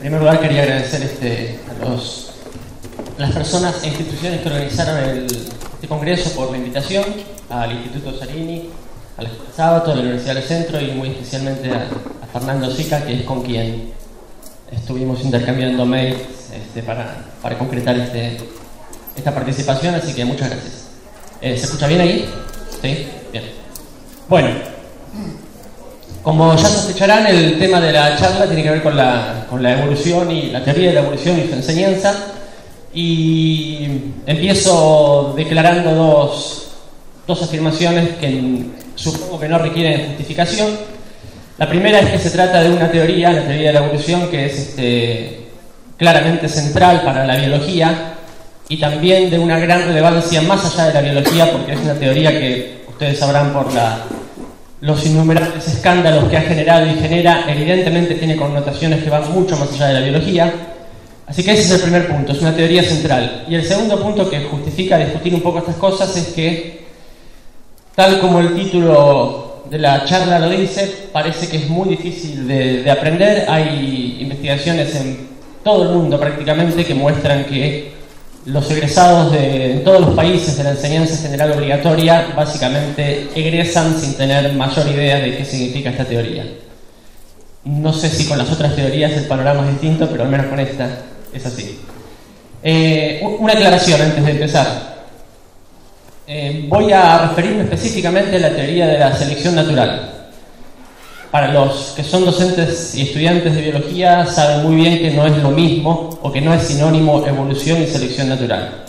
primer lugar quería agradecer a las personas e instituciones que organizaron este congreso por la invitación, al Instituto Zarini, a la Escuela Sábato, a la Universidad del Centro y muy especialmente a Fernando Sica, que es con quien estuvimos intercambiando mails para concretar esta participación, así que muchas gracias. ¿Se escucha bien ahí? ¿Sí? Bien. Bueno, como ya sospecharán, el tema de la charla tiene que ver con la evolución y la teoría de la evolución y su enseñanza, y empiezo declarando dos afirmaciones que supongo que no requieren justificación. La primera es que se trata de una teoría, la teoría de la evolución, que es claramente central para la biología y también de una gran relevancia más allá de la biología, porque es una teoría que ustedes sabrán por los innumerables escándalos que ha generado y genera, evidentemente tiene connotaciones que van mucho más allá de la biología. Así que ese es el primer punto, es una teoría central. Y el segundo punto que justifica discutir un poco estas cosas es que, tal como el título de la charla lo dice, parece que es muy difícil de aprender. Hay investigaciones en todo el mundo prácticamente que muestran que los egresados de todos los países de la enseñanza general obligatoria básicamente egresan sin tener mayor idea de qué significa esta teoría. No sé si con las otras teorías el panorama es distinto, pero al menos con esta es así. Una aclaración antes de empezar. Voy a referirme específicamente a la teoría de la selección natural. Para los que son docentes y estudiantes de biología saben muy bien que no es lo mismo o que no es sinónimo evolución y selección natural.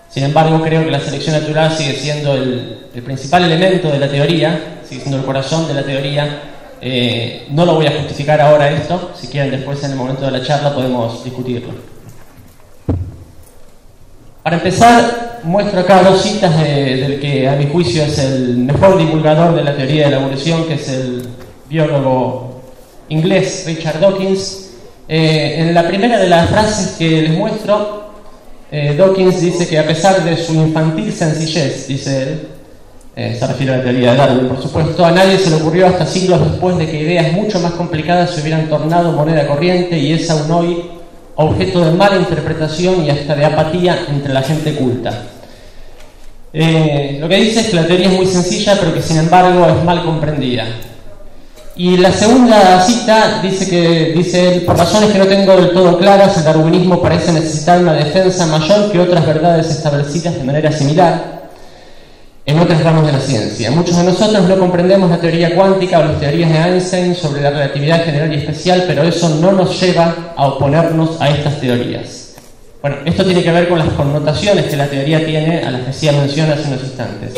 Sin embargo, creo que la selección natural sigue siendo el principal elemento de la teoría, sigue siendo el corazón de la teoría. No lo voy a justificar ahora esto, si quieren después en el momento de la charla podemos discutirlo. Para empezar, muestro acá dos citas del que a mi juicio es el mejor divulgador de la teoría de la evolución, que es el biólogo inglés Richard Dawkins. En la primera de las frases que les muestro, Dawkins dice que a pesar de su infantil sencillez, dice él, se refiere a la teoría de Darwin, por supuesto, a nadie se le ocurrió hasta siglos después de que ideas mucho más complicadas se hubieran tornado moneda corriente y es aún hoy objeto de mala interpretación y hasta de apatía entre la gente culta. Lo que dice es que la teoría es muy sencilla, pero que sin embargo es mal comprendida. Y la segunda cita dice él, por razones que no tengo del todo claras, el darwinismo parece necesitar una defensa mayor que otras verdades establecidas de manera similar en otras ramas de la ciencia. Muchos de nosotros no comprendemos la teoría cuántica o las teorías de Einstein sobre la relatividad general y especial, pero eso no nos lleva a oponernos a estas teorías. Bueno, esto tiene que ver con las connotaciones que la teoría tiene, a las que hacía mención hace unos instantes.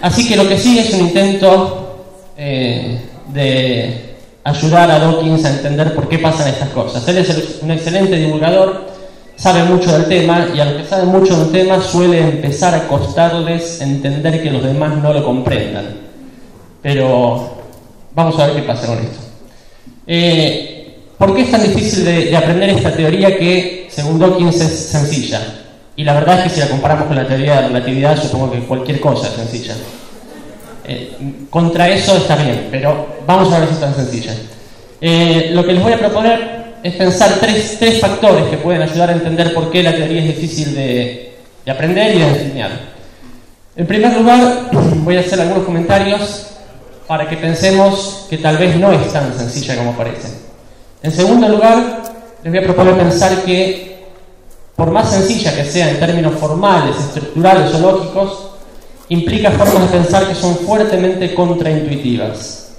Así que lo que sí es un intento de ayudar a Dawkins a entender por qué pasan estas cosas. Él es un excelente divulgador, sabe mucho del tema, y a los que saben mucho del tema suele empezar a costarles entender que los demás no lo comprendan. Pero vamos a ver qué pasa con esto. ¿Por qué es tan difícil de aprender esta teoría que, según Dawkins, es sencilla? Y la verdad es que si la comparamos con la teoría de la relatividad, supongo que cualquier cosa es sencilla. Contra eso está bien, pero vamos a ver si es tan sencilla. Lo que les voy a proponer es pensar tres factores que pueden ayudar a entender por qué la teoría es difícil de aprender y de enseñar. En primer lugar, voy a hacer algunos comentarios para que pensemos que tal vez no es tan sencilla como parece. En segundo lugar, les voy a proponer pensar que, por más sencilla que sea en términos formales, estructurales o lógicos, implica formas de pensar que son fuertemente contraintuitivas.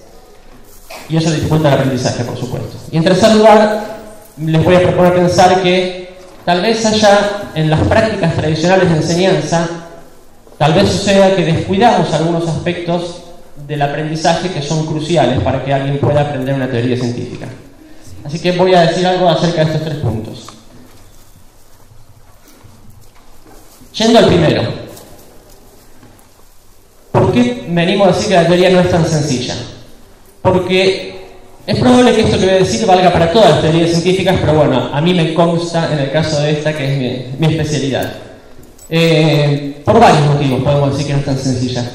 Y eso dificulta el aprendizaje, por supuesto. Y en tercer lugar, les voy a proponer pensar que tal vez haya en las prácticas tradicionales de enseñanza, tal vez suceda que descuidamos algunos aspectos del aprendizaje que son cruciales para que alguien pueda aprender una teoría científica. Así que voy a decir algo acerca de estos tres puntos. Yendo al primero, ¿por qué me animo a decir que la teoría no es tan sencilla? Porque es probable que esto que voy a decir valga para todas las teorías científicas, pero bueno, a mí me consta en el caso de esta que es mi especialidad. Por varios motivos podemos decir que no es tan sencilla.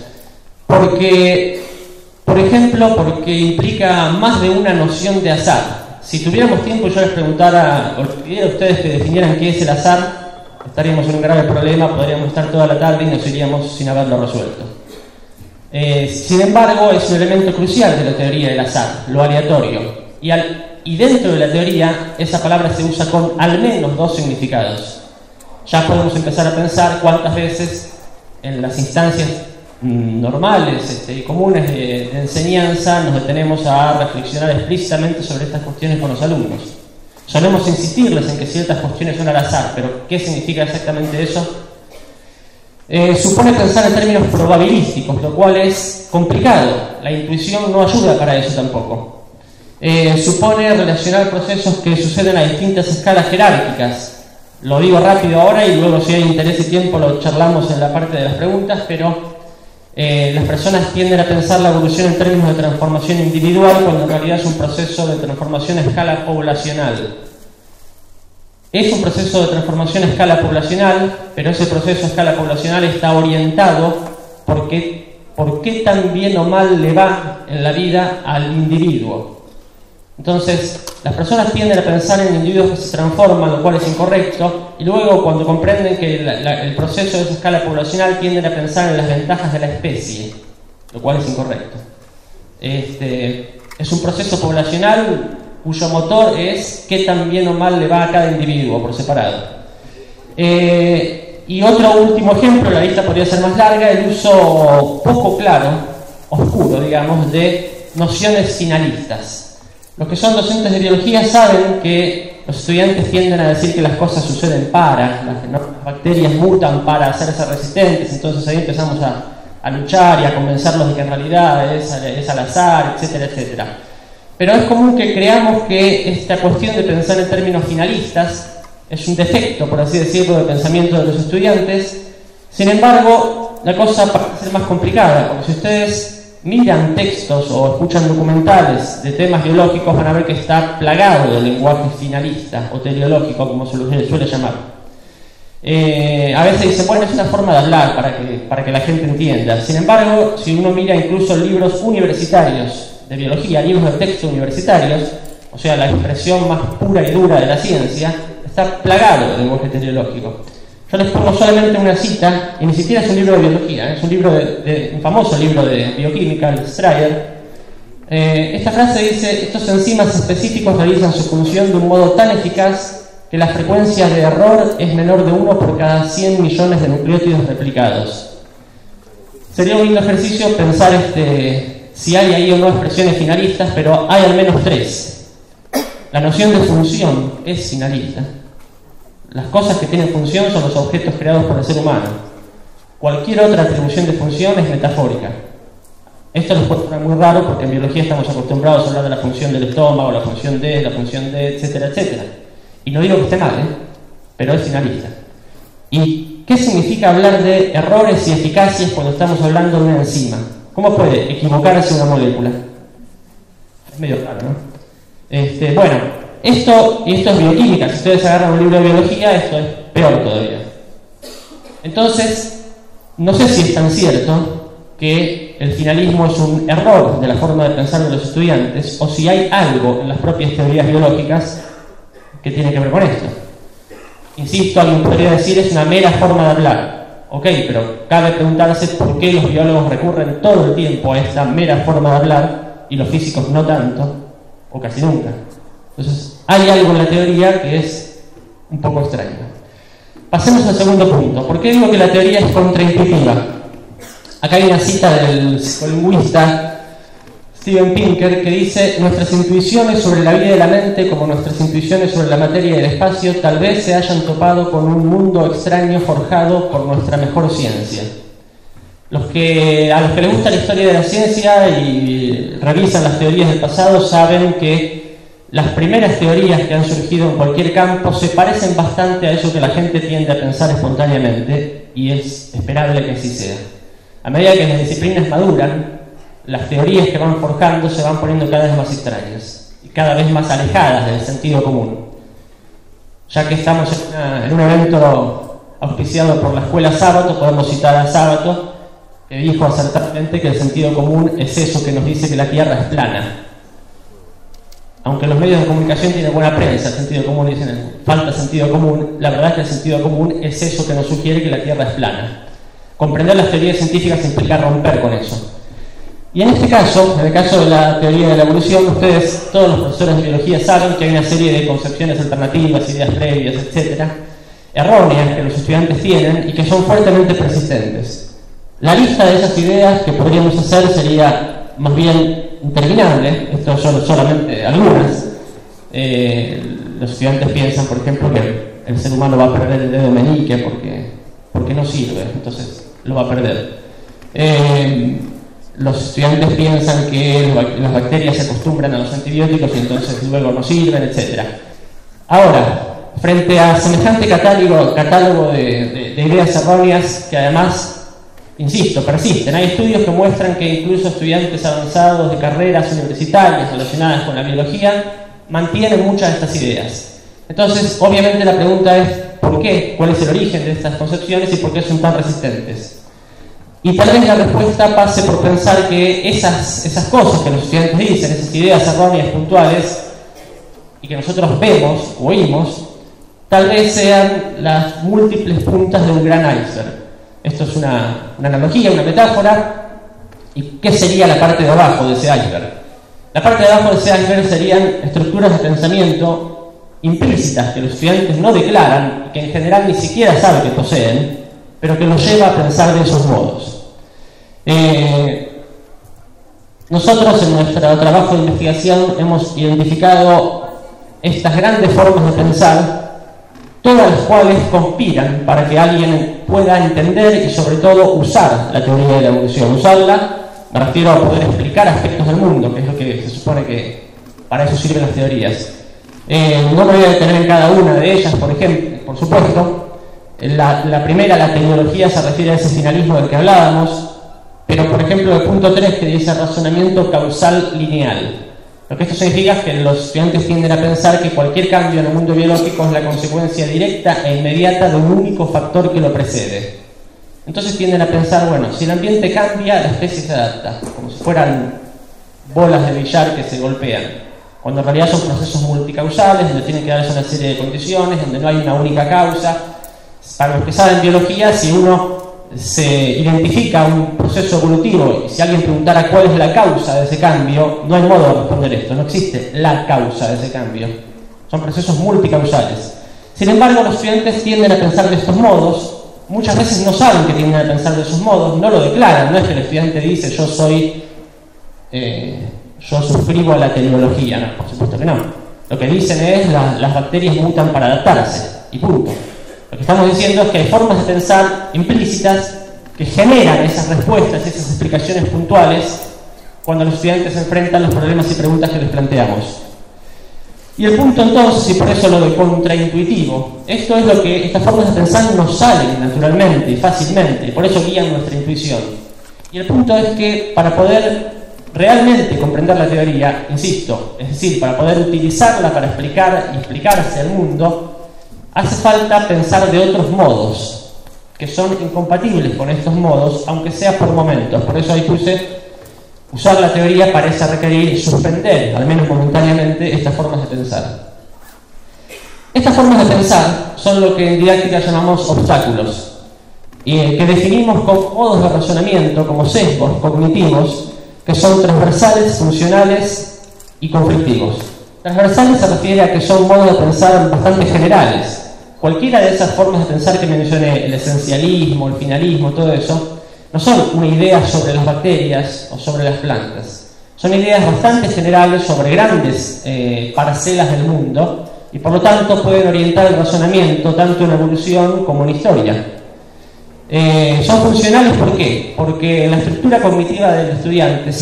Porque Por ejemplo, porque implica más de una noción de azar. Si tuviéramos tiempo y yo les preguntara, o les pidiera a ustedes que definieran qué es el azar, estaríamos en un grave problema, podríamos estar toda la tarde y nos iríamos sin haberlo resuelto. Sin embargo, es un elemento crucial de la teoría del azar, lo aleatorio. Y dentro de la teoría, esa palabra se usa con al menos dos significados. Ya podemos empezar a pensar cuántas veces en las instancias normales y comunes de enseñanza nos detenemos a reflexionar explícitamente sobre estas cuestiones con los alumnos. Solemos insistirles en que ciertas cuestiones son al azar, pero ¿qué significa exactamente eso? Supone pensar en términos probabilísticos, lo cual es complicado. La intuición no ayuda para eso tampoco. Supone relacionar procesos que suceden a distintas escalas jerárquicas. Lo digo rápido ahora y luego, si hay interés y tiempo, lo charlamos en la parte de las preguntas, pero las personas tienden a pensar la evolución en términos de transformación individual, cuando en realidad es un proceso de transformación a escala poblacional. Es un proceso de transformación a escala poblacional, pero ese proceso a escala poblacional está orientado por qué tan bien o mal le va en la vida al individuo. Entonces, las personas tienden a pensar en individuos que se transforman, lo cual es incorrecto, y luego, cuando comprenden que el proceso de esa escala poblacional, tienden a pensar en las ventajas de la especie, lo cual es incorrecto. Es un proceso poblacional cuyo motor es qué tan bien o mal le va a cada individuo por separado. Y otro último ejemplo, la lista podría ser más larga, el uso poco claro, oscuro, digamos, de nociones finalistas. Los que son docentes de biología saben que los estudiantes tienden a decir que las cosas suceden las bacterias mutan para hacerse resistentes, entonces ahí empezamos a luchar y a convencerlos de que en realidad es al azar, etcétera, etcétera. Pero es común que creamos que esta cuestión de pensar en términos finalistas es un defecto, por así decirlo, de pensamiento de los estudiantes. Sin embargo, la cosa parece ser más complicada, porque si ustedes miran textos o escuchan documentales de temas biológicos, van a ver que está plagado de lenguaje finalista o teleológico, como se suele llamar. A veces dicen, bueno, es una forma de hablar para que la gente entienda. Sin embargo, si uno mira incluso libros universitarios de biología, libros de texto universitarios, o sea, la expresión más pura y dura de la ciencia, está plagado de lenguaje teleológico. Yo les pongo solamente una cita, y ni siquiera es un libro de biología, es un libro un famoso libro de bioquímica, el Strayer. Esta frase dice: estos enzimas específicos realizan su función de un modo tan eficaz que la frecuencia de error es menor de 1 por cada 100 millones de nucleótidos replicados. Sería un lindo ejercicio pensar si hay ahí o no expresiones finalistas, pero hay al menos 3. La noción de función es finalista. Las cosas que tienen función son los objetos creados por el ser humano. Cualquier otra atribución de función es metafórica. Esto les puede sonar muy raro porque en biología estamos acostumbrados a hablar de la función del estómago, la función de, etcétera, etcétera. Y no digo que esté mal, pero es finalista. ¿Y qué significa hablar de errores y eficacias cuando estamos hablando de una enzima? ¿Cómo puede equivocarse una molécula? Es medio raro, ¿no? Bueno, esto es bioquímica. Si ustedes agarran un libro de biología, esto es peor todavía. Entonces, no sé si es tan cierto que el finalismo es un error de la forma de pensar de los estudiantes, o si hay algo en las propias teorías biológicas que tiene que ver con esto. Insisto, alguien podría decir es una mera forma de hablar. Ok, pero cabe preguntarse por qué los biólogos recurren todo el tiempo a esta mera forma de hablar y los físicos no tanto, o casi nunca. Entonces, hay algo en la teoría que es un poco extraño. Pasemos al segundo punto. ¿Por qué digo que la teoría es contraintuitiva? Acá hay una cita del psicolingüista Steven Pinker que dice: nuestras intuiciones sobre la vida de la mente, como nuestras intuiciones sobre la materia y el espacio, tal vez se hayan topado con un mundo extraño forjado por nuestra mejor ciencia. A los que les gusta la historia de la ciencia y revisan las teorías del pasado saben que las primeras teorías que han surgido en cualquier campo se parecen bastante a eso que la gente tiende a pensar espontáneamente, y es esperable que así sea. A medida que las disciplinas maduran, las teorías que van forjando se van poniendo cada vez más extrañas y cada vez más alejadas del sentido común. Ya que estamos en un evento auspiciado por la Escuela Sábato, podemos citar a Sábato, que dijo acertadamente que el sentido común es eso que nos dice que la Tierra es plana. Aunque los medios de comunicación tienen buena prensa, el sentido común, dicen falta sentido común, la verdad es que el sentido común es eso que nos sugiere que la Tierra es plana. Comprender las teorías científicas implica romper con eso. Y en este caso, en el caso de la teoría de la evolución, ustedes, todos los profesores de biología, saben que hay una serie de concepciones alternativas, ideas previas, etcétera, erróneas que los estudiantes tienen y que son fuertemente persistentes. La lista de esas ideas que podríamos hacer sería más bien interminable. Esto son solamente algunas. Los estudiantes piensan, por ejemplo, que el ser humano va a perder el dedo meñique porque no sirve, entonces lo va a perder. Los estudiantes piensan que las bacterias se acostumbran a los antibióticos y entonces luego no sirven, etc. Ahora, frente a semejante catálogo de ideas erróneas que además, insisto, persisten, hay estudios que muestran que incluso estudiantes avanzados de carreras universitarias relacionadas con la biología mantienen muchas de estas ideas. Entonces, obviamente la pregunta es ¿por qué? ¿Cuál es el origen de estas concepciones y por qué son tan resistentes? Y tal vez la respuesta pase por pensar que esas cosas que los estudiantes dicen, esas ideas erróneas puntuales, y que nosotros vemos o oímos, tal vez sean las múltiples puntas de un gran iceberg. Esto es una analogía, una metáfora. ¿Y qué sería la parte de abajo de ese iceberg? La parte de abajo de ese iceberg serían estructuras de pensamiento implícitas que los estudiantes no declaran y que en general ni siquiera saben que poseen, pero que los lleva a pensar de esos modos. Nosotros en nuestro trabajo de investigación hemos identificado estas grandes formas de pensar, todas las cuales conspiran para que alguien pueda entender y sobre todo usar la teoría de la evolución. Usarla, me refiero a poder explicar aspectos del mundo, que es lo que se supone que para eso sirven las teorías. No me voy a detener en cada una de ellas, por ejemplo, por supuesto. La primera, la tecnología, se refiere a ese finalismo del que hablábamos, pero por ejemplo el punto 3 que dice razonamiento causal lineal. Lo que esto significa es que los estudiantes tienden a pensar que cualquier cambio en el mundo biológico es la consecuencia directa e inmediata de un único factor que lo precede. Entonces tienden a pensar, bueno, si el ambiente cambia, la especie se adapta, como si fueran bolas de billar que se golpean, cuando en realidad son procesos multicausales, donde tienen que darse una serie de condiciones, donde no hay una única causa. Para los que saben biología, si uno se identifica un proceso evolutivo y si alguien preguntara cuál es la causa de ese cambio, no hay modo de responder esto, no existe la causa de ese cambio. Son procesos multicausales. Sin embargo, los estudiantes tienden a pensar de estos modos, muchas veces no saben que tienden a pensar de esos modos, no lo declaran, no es que el estudiante dice yo suscribo a la tecnología, no, por supuesto que no. Lo que dicen es las bacterias mutan para adaptarse, y punto. Lo que estamos diciendo es que hay formas de pensar implícitas que generan esas respuestas, esas explicaciones puntuales cuando los estudiantes enfrentan los problemas y preguntas que les planteamos. Y el punto entonces, y por eso lo de contraintuitivo, esto es lo que estas formas de pensar nos salen naturalmente y fácilmente, y por eso guían nuestra intuición. Y el punto es que para poder realmente comprender la teoría, insisto, es decir, para poder utilizarla para explicar y explicarse al mundo, hace falta pensar de otros modos, que son incompatibles con estos modos, aunque sea por momentos. Por eso ahí puse, usar la teoría parece requerir suspender, al menos momentáneamente, estas formas de pensar. Estas formas de pensar son lo que en didáctica llamamos obstáculos, y que definimos como modos de razonamiento, como sesgos cognitivos, que son transversales, funcionales y conflictivos. Transversales se refiere a que son modos de pensar bastante generales. Cualquiera de esas formas de pensar que mencioné, el esencialismo, el finalismo, todo eso, no son una idea sobre las bacterias o sobre las plantas. Son ideas bastante generales sobre grandes parcelas del mundo y por lo tanto pueden orientar el razonamiento tanto en evolución como en historia. Son funcionales, ¿por qué? Porque la estructura cognitiva del estudiante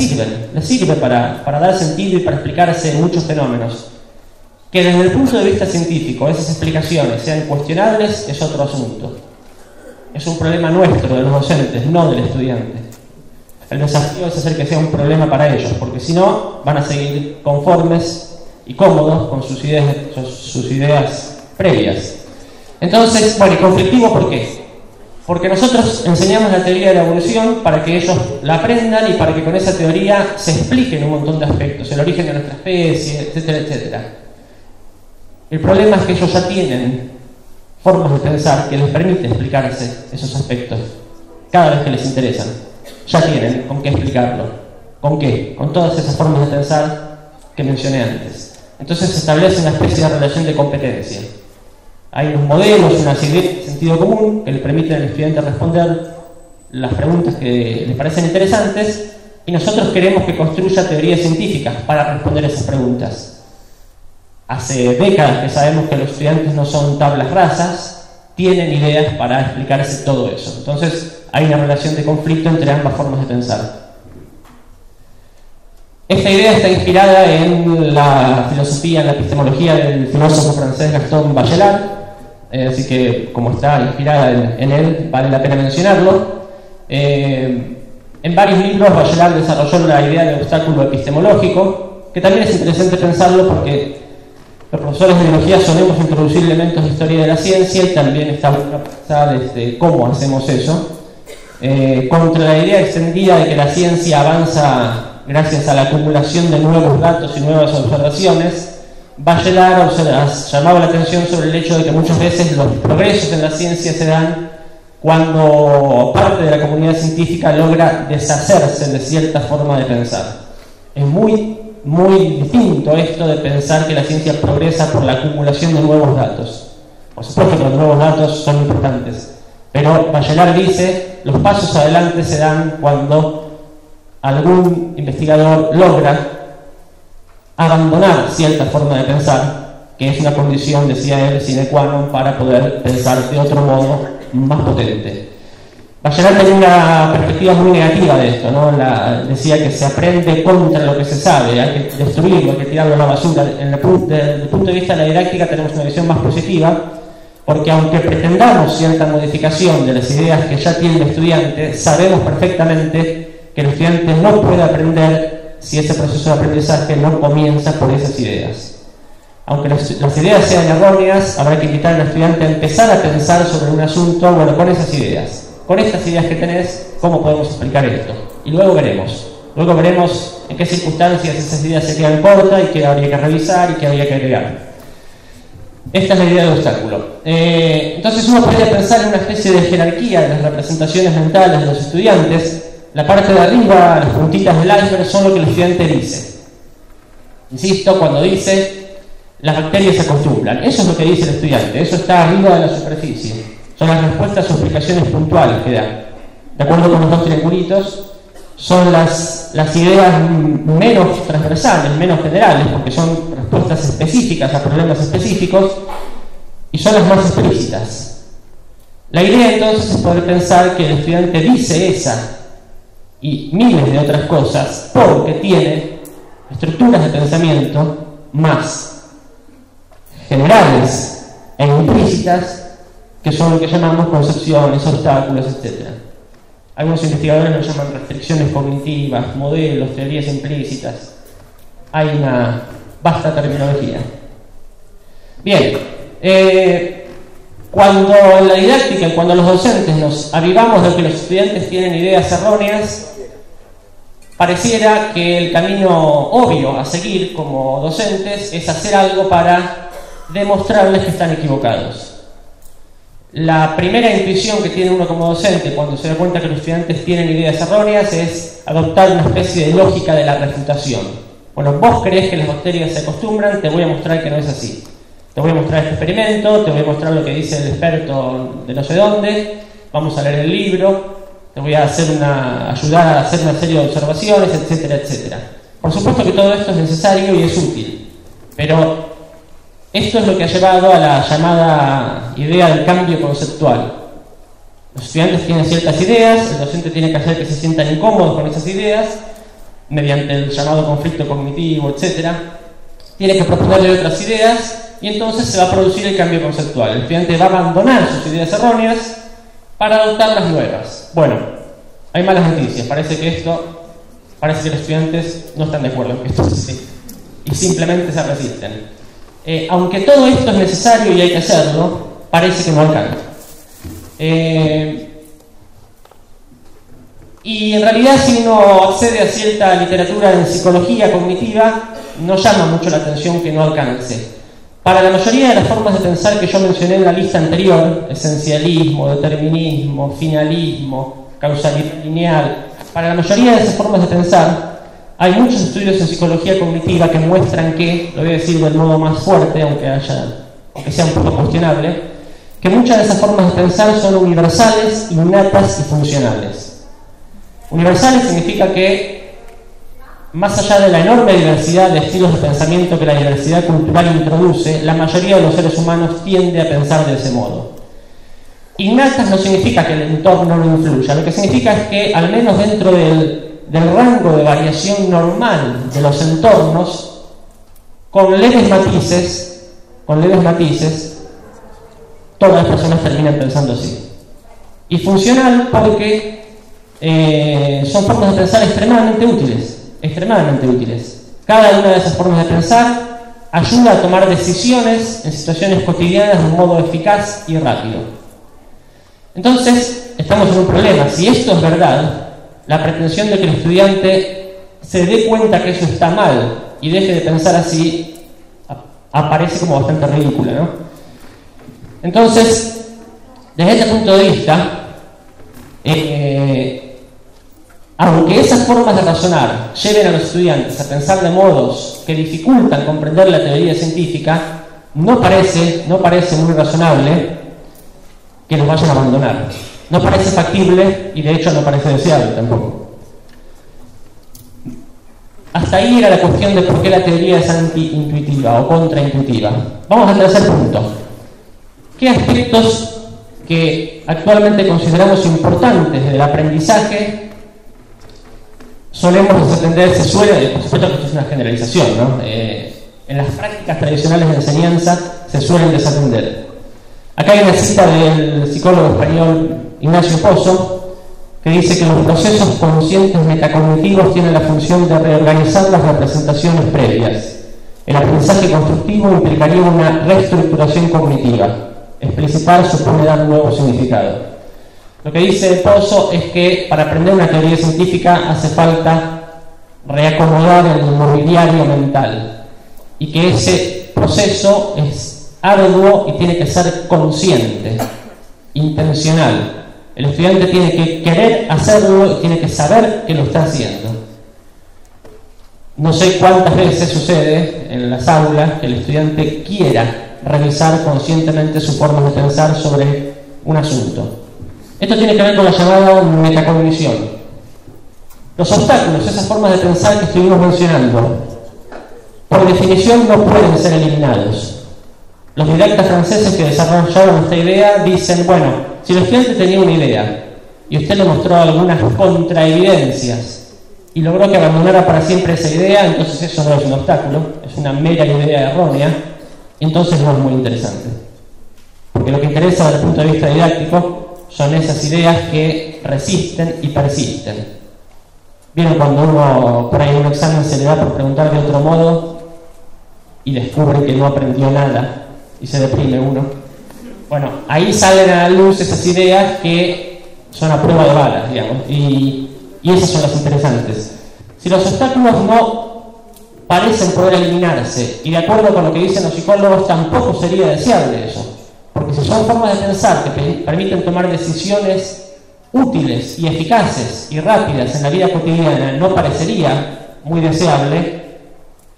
le sirve para dar sentido y para explicarse muchos fenómenos. Que desde el punto de vista científico esas explicaciones sean cuestionables es otro asunto. Es un problema nuestro, de los docentes, no del estudiante. El desafío es hacer que sea un problema para ellos, porque si no, van a seguir conformes y cómodos con sus ideas previas. Entonces, bueno, ¿y conflictivo por qué? Porque nosotros enseñamos la teoría de la evolución para que ellos la aprendan y para que con esa teoría se expliquen un montón de aspectos, el origen de nuestra especie, etcétera, etcétera. El problema es que ellos ya tienen formas de pensar que les permiten explicarse esos aspectos cada vez que les interesan. Ya tienen con qué explicarlo. ¿Con qué? Con todas esas formas de pensar que mencioné antes. Entonces se establece una especie de relación de competencia. Hay unos modelos, unas ideas de sentido común que le permiten al estudiante responder las preguntas que le parecen interesantes, y nosotros queremos que construya teorías científicas para responder esas preguntas. Hace décadas que sabemos que los estudiantes no son tablas rasas, tienen ideas para explicarse todo eso. Entonces hay una relación de conflicto entre ambas formas de pensar. Esta idea está inspirada en la filosofía, en la epistemología del filósofo francés Gaston Bachelard, así que como está inspirada en él, vale la pena mencionarlo. En varios libros Bachelard desarrolló la idea de obstáculo epistemológico, que también es interesante pensarlo porque los profesores de biología solemos introducir elementos de historia de la ciencia y también está bueno pensar cómo hacemos eso. Contra la idea extendida de que la ciencia avanza gracias a la acumulación de nuevos datos y nuevas observaciones, Bachelard llamaba la atención sobre el hecho de que muchas veces los progresos en la ciencia se dan cuando parte de la comunidad científica logra deshacerse de cierta forma de pensar. Es muy distinto esto de pensar que la ciencia progresa por la acumulación de nuevos datos. Por supuesto que los nuevos datos son importantes, pero Bachelard dice los pasos adelante se dan cuando algún investigador logra abandonar cierta forma de pensar, que es una condición, decía él, sine qua non para poder pensar de otro modo más potente. Bachelard tenía una perspectiva muy negativa de esto, ¿no? Decía que se aprende contra lo que se sabe, hay que destruirlo, hay que tirarlo a la basura. Desde el punto de vista de la didáctica tenemos una visión más positiva, porque aunque pretendamos cierta modificación de las ideas que ya tiene el estudiante, sabemos perfectamente que el estudiante no puede aprender si ese proceso de aprendizaje no comienza por esas ideas. Aunque las ideas sean erróneas, habrá que invitar al estudiante a empezar a pensar sobre un asunto, bueno, con esas ideas. Con estas ideas que tenés, ¿cómo podemos explicar esto? Y luego veremos en qué circunstancias esas ideas se quedan cortas y qué habría que revisar y qué habría que agregar. Esta es la idea de obstáculo. Entonces uno podría pensar en una especie de jerarquía de las representaciones mentales de los estudiantes. La parte de arriba, las puntitas del iceberg, son lo que el estudiante dice. Insisto, cuando dice, las bacterias se acostumbran. Eso es lo que dice el estudiante, eso está arriba de la superficie. Son las respuestas o explicaciones puntuales que da. De acuerdo con los dos triangulitos, son las ideas menos transversales, menos generales, porque son respuestas específicas a problemas específicos, y son las más explícitas. La idea entonces es poder pensar que el estudiante dice esa y miles de otras cosas porque tiene estructuras de pensamiento más generales e implícitas, que son lo que llamamos concepciones, obstáculos, etc. Algunos investigadores lo llaman restricciones cognitivas, modelos, teorías implícitas. Hay una vasta terminología. Bien, cuando en la didáctica y cuando los docentes nos avivamos de que los estudiantes tienen ideas erróneas, pareciera que el camino obvio a seguir como docentes es hacer algo para demostrarles que están equivocados. La primera intuición que tiene uno como docente cuando se da cuenta que los estudiantes tienen ideas erróneas es adoptar una especie de lógica de la refutación. Bueno, vos creés que las bacterias se acostumbran, te voy a mostrar que no es así. Te voy a mostrar este experimento, te voy a mostrar lo que dice el experto de no sé dónde, vamos a leer el libro, te voy a ayudar a hacer una serie de observaciones, etcétera, etcétera. Por supuesto que todo esto es necesario y es útil, pero esto es lo que ha llevado a la llamada idea del cambio conceptual. Los estudiantes tienen ciertas ideas, el docente tiene que hacer que se sientan incómodos con esas ideas, mediante el llamado conflicto cognitivo, etc. Tiene que proponerle otras ideas y entonces se va a producir el cambio conceptual. El estudiante va a abandonar sus ideas erróneas para adoptar las nuevas. Bueno, hay malas noticias. Parece que los estudiantes no están de acuerdo en que esto es así y simplemente se resisten. Aunque todo esto es necesario y hay que hacerlo, parece que no alcanza. Y en realidad, si uno accede a cierta literatura en psicología cognitiva, no llama mucho la atención que no alcance. Para la mayoría de las formas de pensar que yo mencioné en la lista anterior, esencialismo, determinismo, finalismo, causalidad lineal, para la mayoría de esas formas de pensar, hay muchos estudios en psicología cognitiva que muestran que, lo voy a decir del modo más fuerte, aunque sea un poco cuestionable, que muchas de esas formas de pensar son universales, innatas y funcionales. Universales significa que, más allá de la enorme diversidad de estilos de pensamiento que la diversidad cultural introduce, la mayoría de los seres humanos tiende a pensar de ese modo. Innatas no significa que el entorno no influya, lo que significa es que, al menos dentro del rango de variación normal de los entornos, con leves matices, todas las personas terminan pensando así. Y funcional porque son formas de pensar extremadamente útiles. Cada una de esas formas de pensar ayuda a tomar decisiones en situaciones cotidianas de un modo eficaz y rápido. Entonces, estamos en un problema. Si esto es verdad, la pretensión de que el estudiante se dé cuenta que eso está mal y deje de pensar así aparece como bastante ridícula, ¿no? Entonces, desde este punto de vista, aunque esas formas de razonar lleven a los estudiantes a pensar de modos que dificultan comprender la teoría científica, no parece muy razonable que los vayan a abandonar. No parece factible y de hecho no parece deseable tampoco. Hasta ahí era la cuestión de por qué la teoría es anti-intuitiva o contraintuitiva. Vamos al tercer punto. ¿Qué aspectos que actualmente consideramos importantes del aprendizaje solemos desatender? Se suele, por supuesto que esto es una generalización, ¿no? En las prácticas tradicionales de enseñanza se suelen desatender. Acá hay una cita del psicólogo español Ignacio Pozo, que dice que los procesos conscientes metacognitivos tienen la función de reorganizar las representaciones previas. El aprendizaje constructivo implicaría una reestructuración cognitiva. Explicitar supone dar un nuevo significado. Lo que dice Pozo es que para aprender una teoría científica hace falta reacomodar el mobiliario mental y que ese proceso es arduo y tiene que ser consciente, intencional. El estudiante tiene que querer hacerlo y tiene que saber que lo está haciendo. No sé cuántas veces sucede en las aulas que el estudiante quiera revisar conscientemente su forma de pensar sobre un asunto. Esto tiene que ver con la llamada metacognición. Los obstáculos, esas formas de pensar que estuvimos mencionando, por definición no pueden ser eliminados. Los didactas franceses que desarrollaron esta idea dicen, bueno, si el estudiante tenía una idea y usted le mostró algunas contraevidencias y logró que abandonara para siempre esa idea, entonces eso no es un obstáculo, es una mera idea errónea, entonces no es muy interesante. Porque lo que interesa desde el punto de vista didáctico son esas ideas que resisten y persisten. ¿Vieron cuando uno por ahí en un examen se le da por preguntar de otro modo y descubre que no aprendió nada y se deprime uno? Bueno, ahí salen a la luz esas ideas que son a prueba de balas, digamos, y esas son las interesantes. Si los obstáculos no parecen poder eliminarse, y de acuerdo con lo que dicen los psicólogos, tampoco sería deseable eso. Porque si son formas de pensar que permiten tomar decisiones útiles y eficaces y rápidas en la vida cotidiana, no parecería muy deseable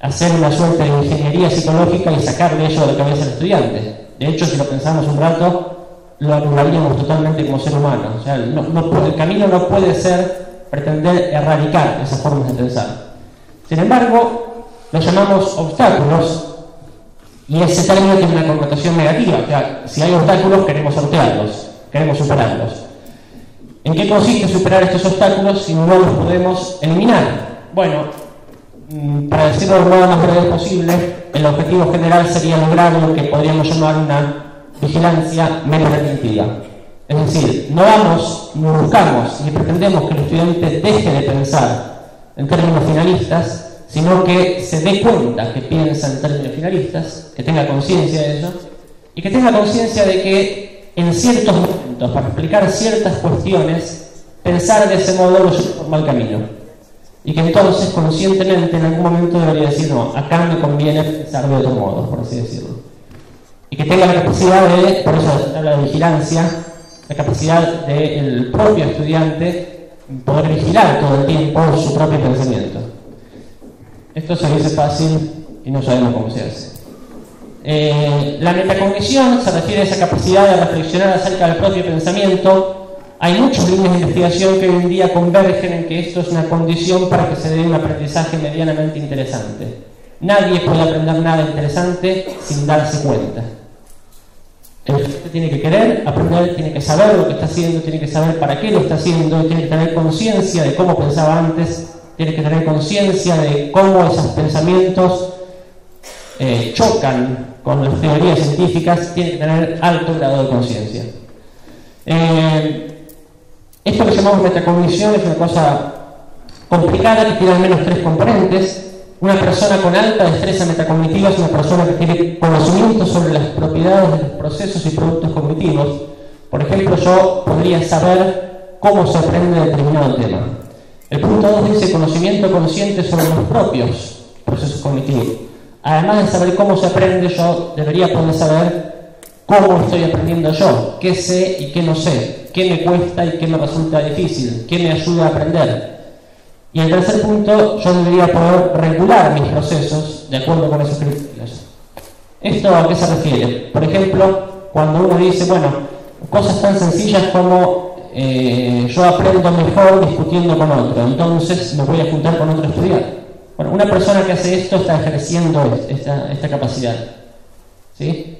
hacer una suerte de ingeniería psicológica y sacarle ello de la cabeza al estudiante. De hecho, si lo pensamos un rato, lo anularíamos totalmente como ser humano. O sea, el camino no puede ser pretender erradicar esas formas de pensar. Sin embargo, lo llamamos obstáculos. Y ese término tiene una connotación negativa. O sea, si hay obstáculos, queremos sortearlos, queremos superarlos. ¿En qué consiste superar estos obstáculos si no los podemos eliminar? Bueno, para decirlo de la manera más breve posible, el objetivo general sería lograr lo que podríamos llamar una vigilancia metapreventiva. Es decir, no buscamos ni pretendemos que el estudiante deje de pensar en términos finalistas, sino que se dé cuenta que piensa en términos finalistas, que tenga conciencia de eso, y que tenga conciencia de que en ciertos momentos, para explicar ciertas cuestiones, pensar de ese modo lo lleva por mal camino. Y que entonces, conscientemente, en algún momento debería decir, no, acá me conviene pensar de otro modo, por así decirlo. Y que tenga la capacidad de, por eso se habla de vigilancia, la capacidad del propio estudiante poder vigilar todo el tiempo su propio pensamiento. Esto se dice fácil y no sabemos cómo se hace. La metacognición se refiere a esa capacidad de reflexionar acerca del propio pensamiento. Hay muchas líneas de investigación que hoy en día convergen en que esto es una condición para que se dé un aprendizaje medianamente interesante. Nadie puede aprender nada interesante sin darse cuenta. El estudiante tiene que querer aprender, tiene que saber lo que está haciendo, tiene que saber para qué lo está haciendo, tiene que tener conciencia de cómo pensaba antes, tiene que tener conciencia de cómo esos pensamientos chocan con las teorías científicas, tiene que tener alto grado de conciencia. Esto que llamamos metacognición es una cosa complicada que tiene al menos 3 componentes. Una persona con alta destreza metacognitiva es una persona que tiene conocimiento sobre las propiedades de los procesos y productos cognitivos. Por ejemplo, yo podría saber cómo se aprende determinado tema. El punto 2 dice conocimiento consciente sobre los propios procesos cognitivos. Además de saber cómo se aprende, yo debería poder saber cómo estoy aprendiendo yo, qué sé y qué no sé, qué me cuesta y qué me resulta difícil, qué me ayuda a aprender. Y el tercer punto, yo debería poder regular mis procesos de acuerdo con esos criterios. ¿Esto a qué se refiere? Por ejemplo, cuando uno dice, bueno, cosas tan sencillas como yo aprendo mejor discutiendo con otro, entonces me voy a juntar con otro estudiante. Bueno, una persona que hace esto está ejerciendo esta capacidad, ¿sí?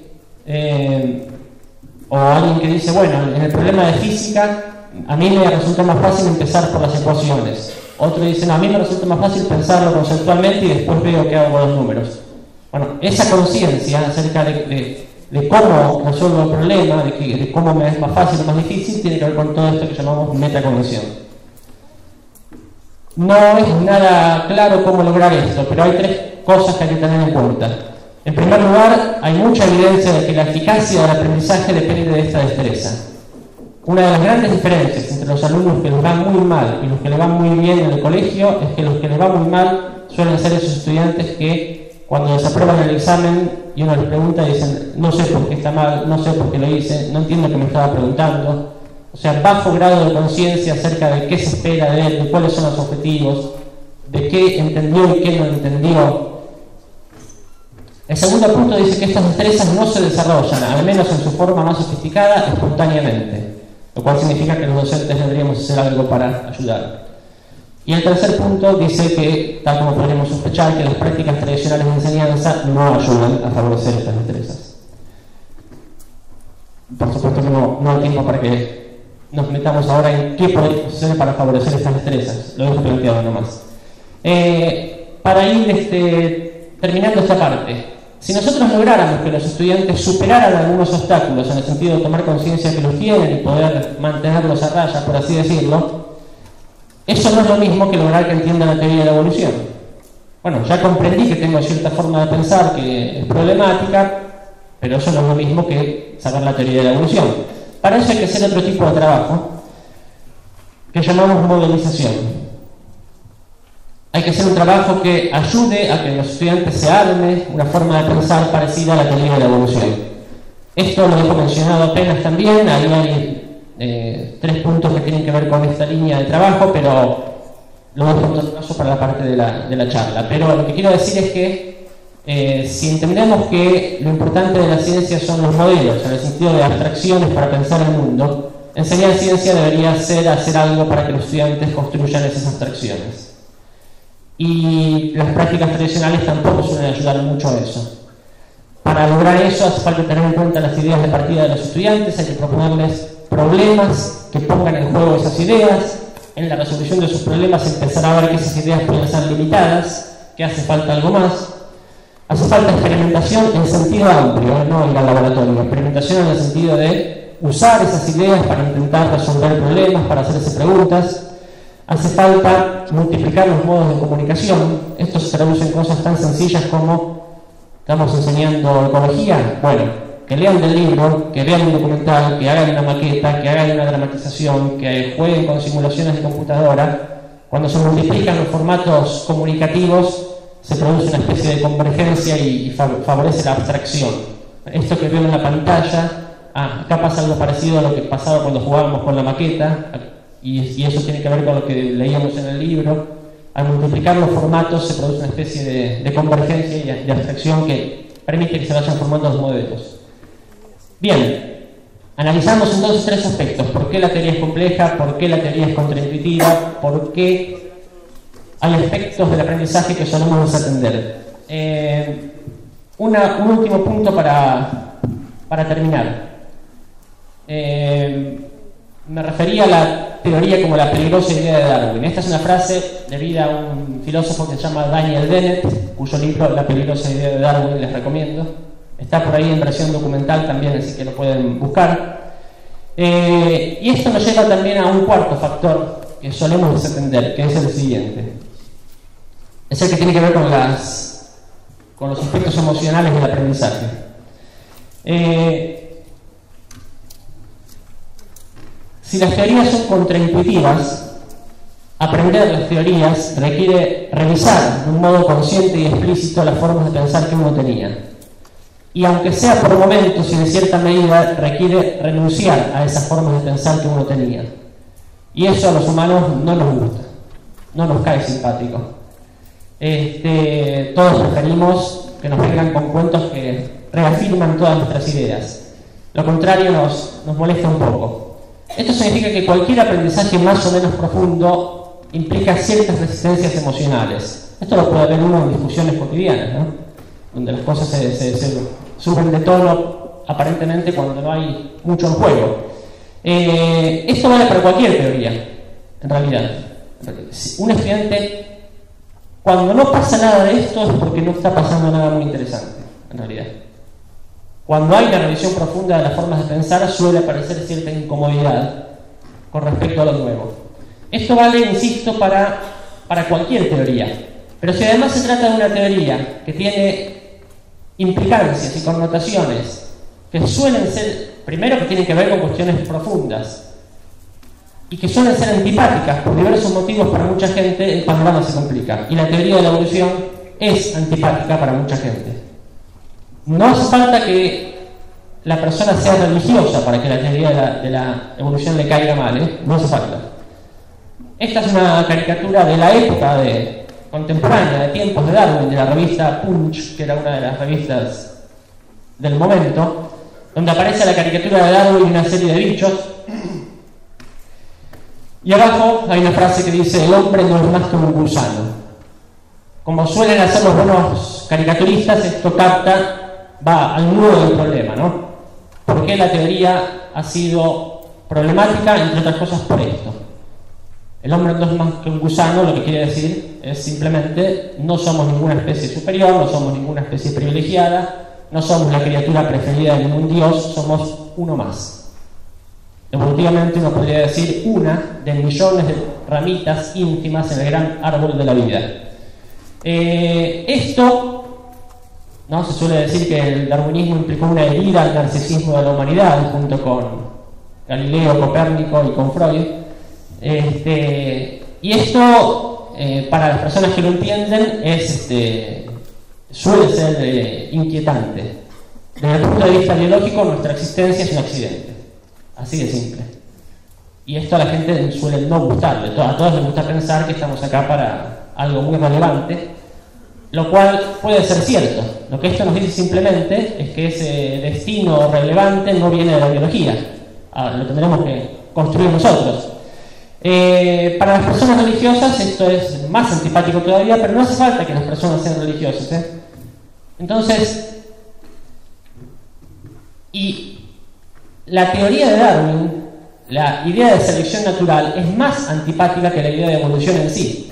O alguien que dice, bueno, en el problema de física a mí me resulta más fácil empezar por las ecuaciones. Otro dice, no, a mí me resulta más fácil pensarlo conceptualmente y después veo qué hago con los números. Bueno, esa conciencia acerca de cómo resuelvo el problema, de cómo me es más fácil o más difícil, tiene que ver con todo esto que llamamos metacognición. No es nada claro cómo lograr esto, pero hay 3 cosas que hay que tener en cuenta. En primer lugar, hay mucha evidencia de que la eficacia del aprendizaje depende de esta destreza. Una de las grandes diferencias entre los alumnos que les van muy mal y los que les van muy bien en el colegio es que los que les van muy mal suelen ser esos estudiantes que cuando desaprueban el examen y uno les pregunta dicen, no sé por qué está mal, no sé por qué lo hice, no entiendo qué me estaba preguntando. O sea, bajo grado de conciencia acerca de qué se espera de él, de cuáles son los objetivos, de qué entendió y qué no entendió. El segundo punto dice que estas destrezas no se desarrollan, al menos en su forma más sofisticada, espontáneamente, lo cual significa que los docentes deberíamos hacer algo para ayudar. Y el tercer punto dice que, tal como podríamos sospechar, que las prácticas tradicionales de enseñanza no ayudan a favorecer estas destrezas. Por supuesto que no hay tiempo para que nos metamos ahora en qué podemos hacer para favorecer estas destrezas. Lo dejo planteado nomás. Para ir terminando esta parte, si nosotros lográramos que los estudiantes superaran algunos obstáculos en el sentido de tomar conciencia que los tienen y poder mantenerlos a raya, por así decirlo, eso no es lo mismo que lograr que entiendan la teoría de la evolución. Bueno, ya comprendí que tengo cierta forma de pensar que es problemática, pero eso no es lo mismo que saber la teoría de la evolución. Para eso hay que hacer otro tipo de trabajo que llamamos modelización. Hay que hacer un trabajo que ayude a que los estudiantes se arme una forma de pensar parecida a la teoría de la evolución. Esto lo dejo mencionado apenas también, ahí hay 3 puntos que tienen que ver con esta línea de trabajo, pero lo dejo en todo caso para la parte de la charla. Pero lo que quiero decir es que si entendemos que lo importante de la ciencia son los modelos, en el sentido de abstracciones para pensar el mundo, enseñar ciencia debería ser hacer algo para que los estudiantes construyan esas abstracciones. Y las prácticas tradicionales tampoco suelen ayudar mucho a eso. Para lograr eso hace falta tener en cuenta las ideas de partida de los estudiantes, hay que proponerles problemas que pongan en juego esas ideas, en la resolución de sus problemas empezar a ver que esas ideas pueden ser limitadas, que hace falta algo más. Hace falta experimentación en sentido amplio, no ir al laboratorio, experimentación en el sentido de usar esas ideas para intentar resolver problemas, para hacerse preguntas. Hace falta multiplicar los modos de comunicación. Esto se traduce en cosas tan sencillas como estamos enseñando ecología. Bueno, que lean del libro, que vean un documental, que hagan una maqueta, que hagan una dramatización, que jueguen con simulaciones de computadora. Cuando se multiplican los formatos comunicativos, se produce una especie de convergencia y favorece la abstracción. Esto que veo en la pantalla, acá pasa algo parecido a lo que pasaba cuando jugábamos con la maqueta, y eso tiene que ver con lo que leíamos en el libro. Al multiplicar los formatos se produce una especie de convergencia y de abstracción que permite que se vayan formando los modelos. Bien, analizamos entonces tres aspectos: por qué la teoría es compleja, por qué la teoría es contraintuitiva, por qué hay aspectos del aprendizaje que solemos desatender. Un último punto para terminar. Me refería a la teoría como la peligrosa idea de Darwin. Esta es una frase debida a un filósofo que se llama Daniel Dennett, cuyo libro La peligrosa idea de Darwin les recomiendo. Está por ahí en versión documental también, así que lo pueden buscar. Y esto nos lleva también a un cuarto factor que solemos desatender, que es el siguiente. Es el que tiene que ver con los aspectos emocionales del aprendizaje. Si las teorías son contraintuitivas, aprender las teorías requiere revisar de un modo consciente y explícito las formas de pensar que uno tenía. Y aunque sea por momentos y en cierta medida, requiere renunciar a esas formas de pensar que uno tenía. Y eso a los humanos no nos gusta, no nos cae simpático. Todos preferimos que nos vengan con cuentos que reafirman todas nuestras ideas. Lo contrario nos molesta un poco. Esto significa que cualquier aprendizaje más o menos profundo implica ciertas resistencias emocionales. Esto lo puede ver uno en discusiones cotidianas, ¿no? Donde las cosas se suben de tono aparentemente cuando no hay mucho en juego. Esto vale para cualquier teoría, en realidad. Un estudiante, cuando no pasa nada de esto, es porque no está pasando nada muy interesante, en realidad. Cuando hay una revisión profunda de las formas de pensar, suele aparecer cierta incomodidad con respecto a lo nuevo. Esto vale, insisto, para cualquier teoría. Pero si además se trata de una teoría que tiene implicancias y connotaciones que suelen ser, primero, que tienen que ver con cuestiones profundas y que suelen ser antipáticas por diversos motivos para mucha gente, el panorama se complica. Y la teoría de la evolución es antipática para mucha gente. No hace falta que la persona sea religiosa para que la teoría de la evolución le caiga mal, no hace falta. Esta es una caricatura de la época contemporánea, de tiempos de Darwin, de la revista Punch, que era una de las revistas del momento, donde aparece la caricatura de Darwin y una serie de bichos. Y abajo hay una frase que dice: el hombre no es más que un gusano. Como suelen hacer los buenos caricaturistas, esto va al nudo del problema, ¿no? ¿Por qué la teoría ha sido problemática? Entre otras cosas por esto. El hombre no es más que un gusano, lo que quiere decir es simplemente no somos ninguna especie superior, no somos ninguna especie privilegiada, no somos la criatura preferida de ningún dios, somos uno más. Evolutivamente uno podría decir una de millones de ramitas íntimas en el gran árbol de la vida. Esto, ¿no? Se suele decir que el darwinismo implicó una herida al narcisismo de la humanidad, junto con Galileo, Copérnico y con Freud. Y esto, para las personas que lo entienden, suele ser inquietante. Desde el punto de vista biológico, nuestra existencia es un accidente. Así de simple. Y esto a la gente suele no gustarle. A todos les gusta pensar que estamos acá para algo muy relevante, lo cual puede ser cierto. Lo que esto nos dice simplemente es que ese destino relevante no viene de la biología. Lo tendremos que construir nosotros. Para las personas religiosas esto es más antipático todavía, pero no hace falta que las personas sean religiosas, Entonces, y la teoría de Darwin, la idea de selección natural, es más antipática que la idea de evolución en sí.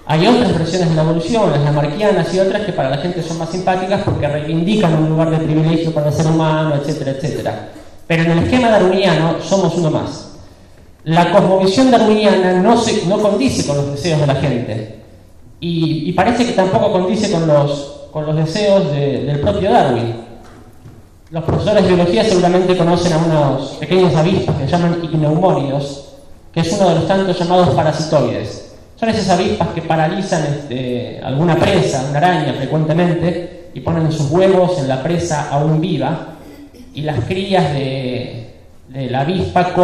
Hay otras versiones de la evolución, las lamarckianas y otras, que para la gente son más simpáticas porque reivindican un lugar de privilegio para el ser humano, etcétera, etcétera. Pero en el esquema darwiniano somos uno más. La cosmovisión darwiniana no condice con los deseos de la gente. Y parece que tampoco condice con los deseos del propio Darwin. Los profesores de biología seguramente conocen a unos pequeños avispas que se llaman icneumónidos, que es uno de los tantos llamados parasitoides. Son esas avispas que paralizan alguna presa, una araña frecuentemente, y ponen sus huevos en la presa aún viva, y las crías de la avispa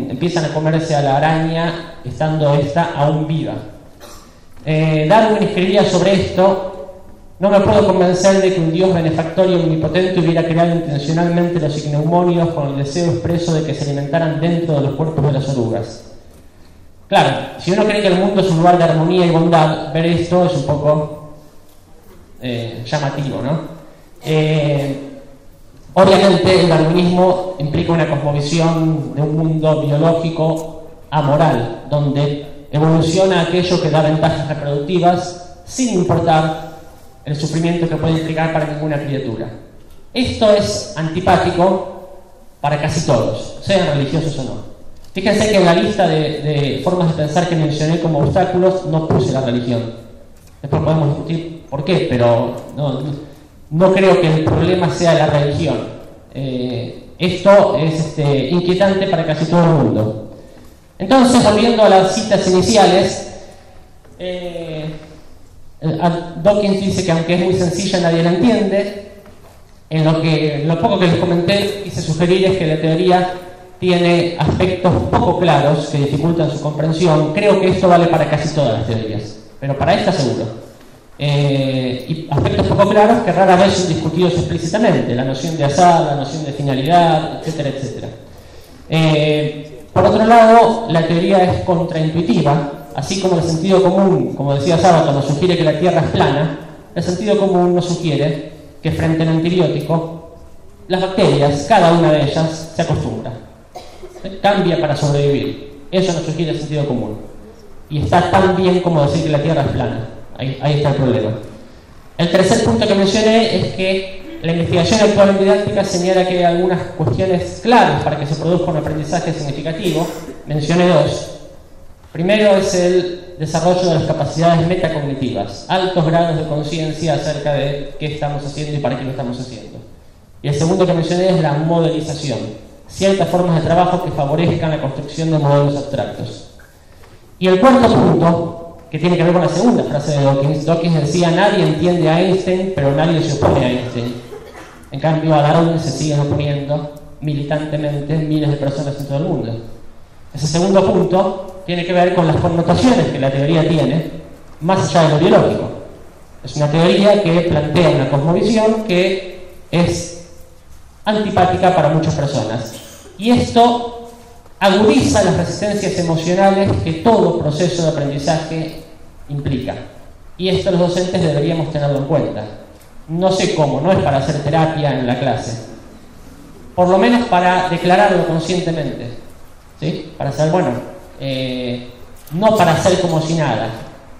empiezan a comerse a la araña estando esta aún viva. Darwin escribía sobre esto: no me puedo convencer de que un Dios benefactor y omnipotente hubiera creado intencionalmente los icneumónidos con el deseo expreso de que se alimentaran dentro de los cuerpos de las orugas. Claro, si uno cree que el mundo es un lugar de armonía y bondad, ver esto es un poco llamativo, ¿no? Obviamente el darwinismo implica una cosmovisión de un mundo biológico amoral, donde evoluciona aquello que da ventajas reproductivas sin importar el sufrimiento que puede implicar para ninguna criatura. Esto es antipático para casi todos, sean religiosos o no. Fíjense que en la lista de formas de pensar que mencioné como obstáculos no puse la religión. Después podemos discutir por qué, pero no creo que el problema sea la religión. Esto es inquietante para casi todo el mundo. Entonces, volviendo a las citas iniciales, Dawkins dice que aunque es muy sencilla nadie la entiende. En lo poco que les comenté quise sugerir es que la teoría tiene aspectos poco claros que dificultan su comprensión. Creo que esto vale para casi todas las teorías, pero para esta seguro. Y aspectos poco claros que rara vez son discutidos explícitamente: la noción de azar, la noción de finalidad, etcétera, etcétera. Por otro lado, la teoría es contraintuitiva. Así como el sentido común, como decía Sábato, nos sugiere que la Tierra es plana, el sentido común nos sugiere que frente al antibiótico, las bacterias, cada una de ellas, se acostumbra. Cambia para sobrevivir. Eso nos sugiere el sentido común. Y está tan bien como decir que la Tierra es plana. Ahí está el problema. El tercer punto que mencioné es que la investigación actual en didáctica señala que hay algunas cuestiones claves para que se produzca un aprendizaje significativo. Mencioné dos. Primero es el desarrollo de las capacidades metacognitivas, altos grados de conciencia acerca de qué estamos haciendo y para qué lo estamos haciendo. Y el segundo que mencioné es la modelización, ciertas formas de trabajo que favorezcan la construcción de modelos abstractos. Y el cuarto punto, que tiene que ver con la segunda frase de Dawkins. Dawkins decía: nadie entiende a Einstein, pero nadie se opone a Einstein. En cambio, a Darwin se siguen oponiendo militantemente miles de personas en todo el mundo. Ese segundo punto tiene que ver con las connotaciones que la teoría tiene, más allá de lo biológico. Es una teoría que plantea una cosmovisión que es antipática para muchas personas. Y esto agudiza las resistencias emocionales que todo proceso de aprendizaje implica. Y esto los docentes deberíamos tenerlo en cuenta. No sé cómo, no es para hacer terapia en la clase. Por lo menos para declararlo conscientemente. ¿Sí? Para saber, bueno, no para hacer como si nada.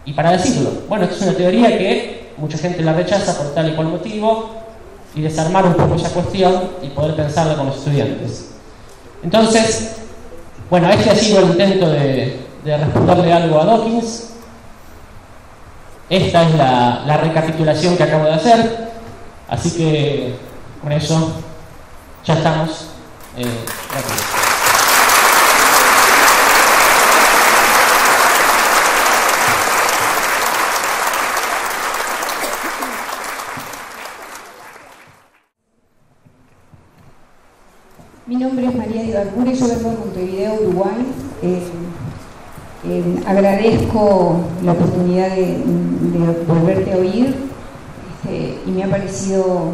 Y para decirlo, bueno, esto es una teoría que mucha gente la rechaza por tal y cual motivo, y desarmar un poco esa cuestión y poder pensarla con los estudiantes. Entonces, bueno, este ha sido el intento de responderle algo a Dawkins. Esta es la recapitulación que acabo de hacer, así que con eso ya estamos. Gracias. Mi nombre es María de Ibarburu, yo vengo de Montevideo, Uruguay. Agradezco la oportunidad de volverte a oír y me ha parecido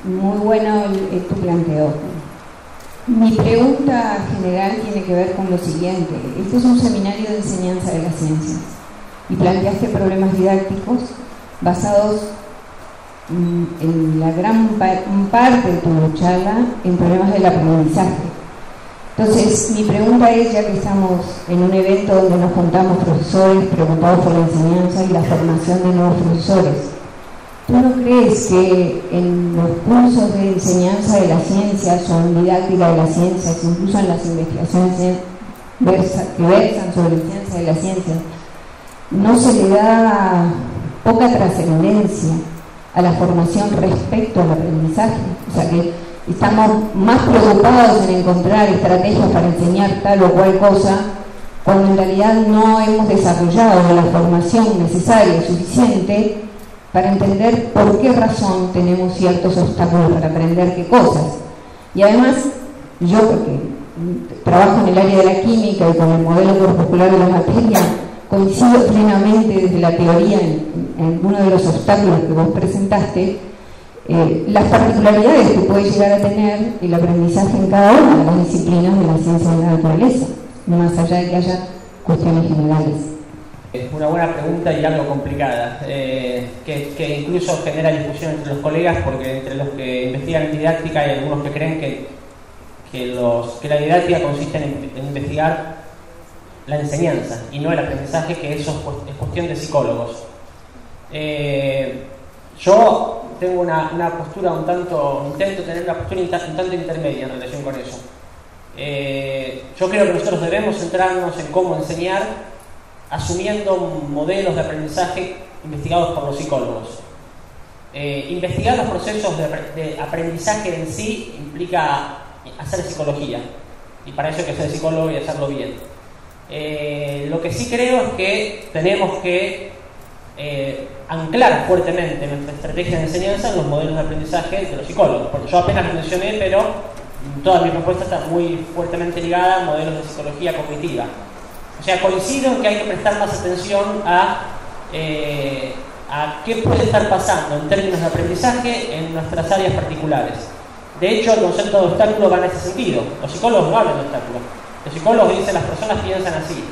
muy bueno tu planteo. Mi pregunta general tiene que ver con lo siguiente. Este es un seminario de enseñanza de las ciencias y planteaste problemas didácticos basados en la gran parte de tu charla en problemas del aprendizaje. Entonces, mi pregunta es, ya que estamos en un evento donde nos juntamos profesores preocupados por la enseñanza y la formación de nuevos profesores, ¿tú no crees que en los cursos de enseñanza de las ciencias o en didáctica de las ciencias, incluso en las investigaciones que versan sobre la ciencia de las ciencias, no se le da poca trascendencia a la formación respecto al aprendizaje. O sea que estamos más preocupados en encontrar estrategias para enseñar tal o cual cosa, cuando en realidad no hemos desarrollado la formación necesaria y suficiente para entender por qué razón tenemos ciertos obstáculos para aprender qué cosas. Y además, yo, porque trabajo en el área de la química y con el modelo corpuscular de la materia, coincido plenamente desde la teoría en uno de los obstáculos que vos presentaste, las particularidades que puede llegar a tener el aprendizaje en cada una de las disciplinas de la ciencia de la naturaleza, más allá de que haya cuestiones generales. Es una buena pregunta y algo complicada, que incluso genera discusión entre los colegas, porque entre los que investigan en didáctica hay algunos que creen que la didáctica consiste en investigar la enseñanza y no el aprendizaje, que eso es cuestión de psicólogos. Yo tengo una postura intento tener una postura un tanto intermedia en relación con eso. Yo creo que nosotros debemos centrarnos en cómo enseñar, asumiendo modelos de aprendizaje investigados por los psicólogos. Investigar los procesos de aprendizaje en sí implica hacer psicología, y para eso hay que ser psicólogo y hacerlo bien. Lo que sí creo es que tenemos que anclar fuertemente nuestra estrategia de enseñanza en los modelos de aprendizaje de los psicólogos, porque yo apenas lo mencioné, pero toda mi propuesta está muy fuertemente ligada a modelos de psicología cognitiva. O sea, coincido en que hay que prestar más atención a qué puede estar pasando en términos de aprendizaje en nuestras áreas particulares. De hecho, el concepto de obstáculo va en ese sentido. Los psicólogos no hablan de obstáculos. Los psicólogos dicen las personas piensan así.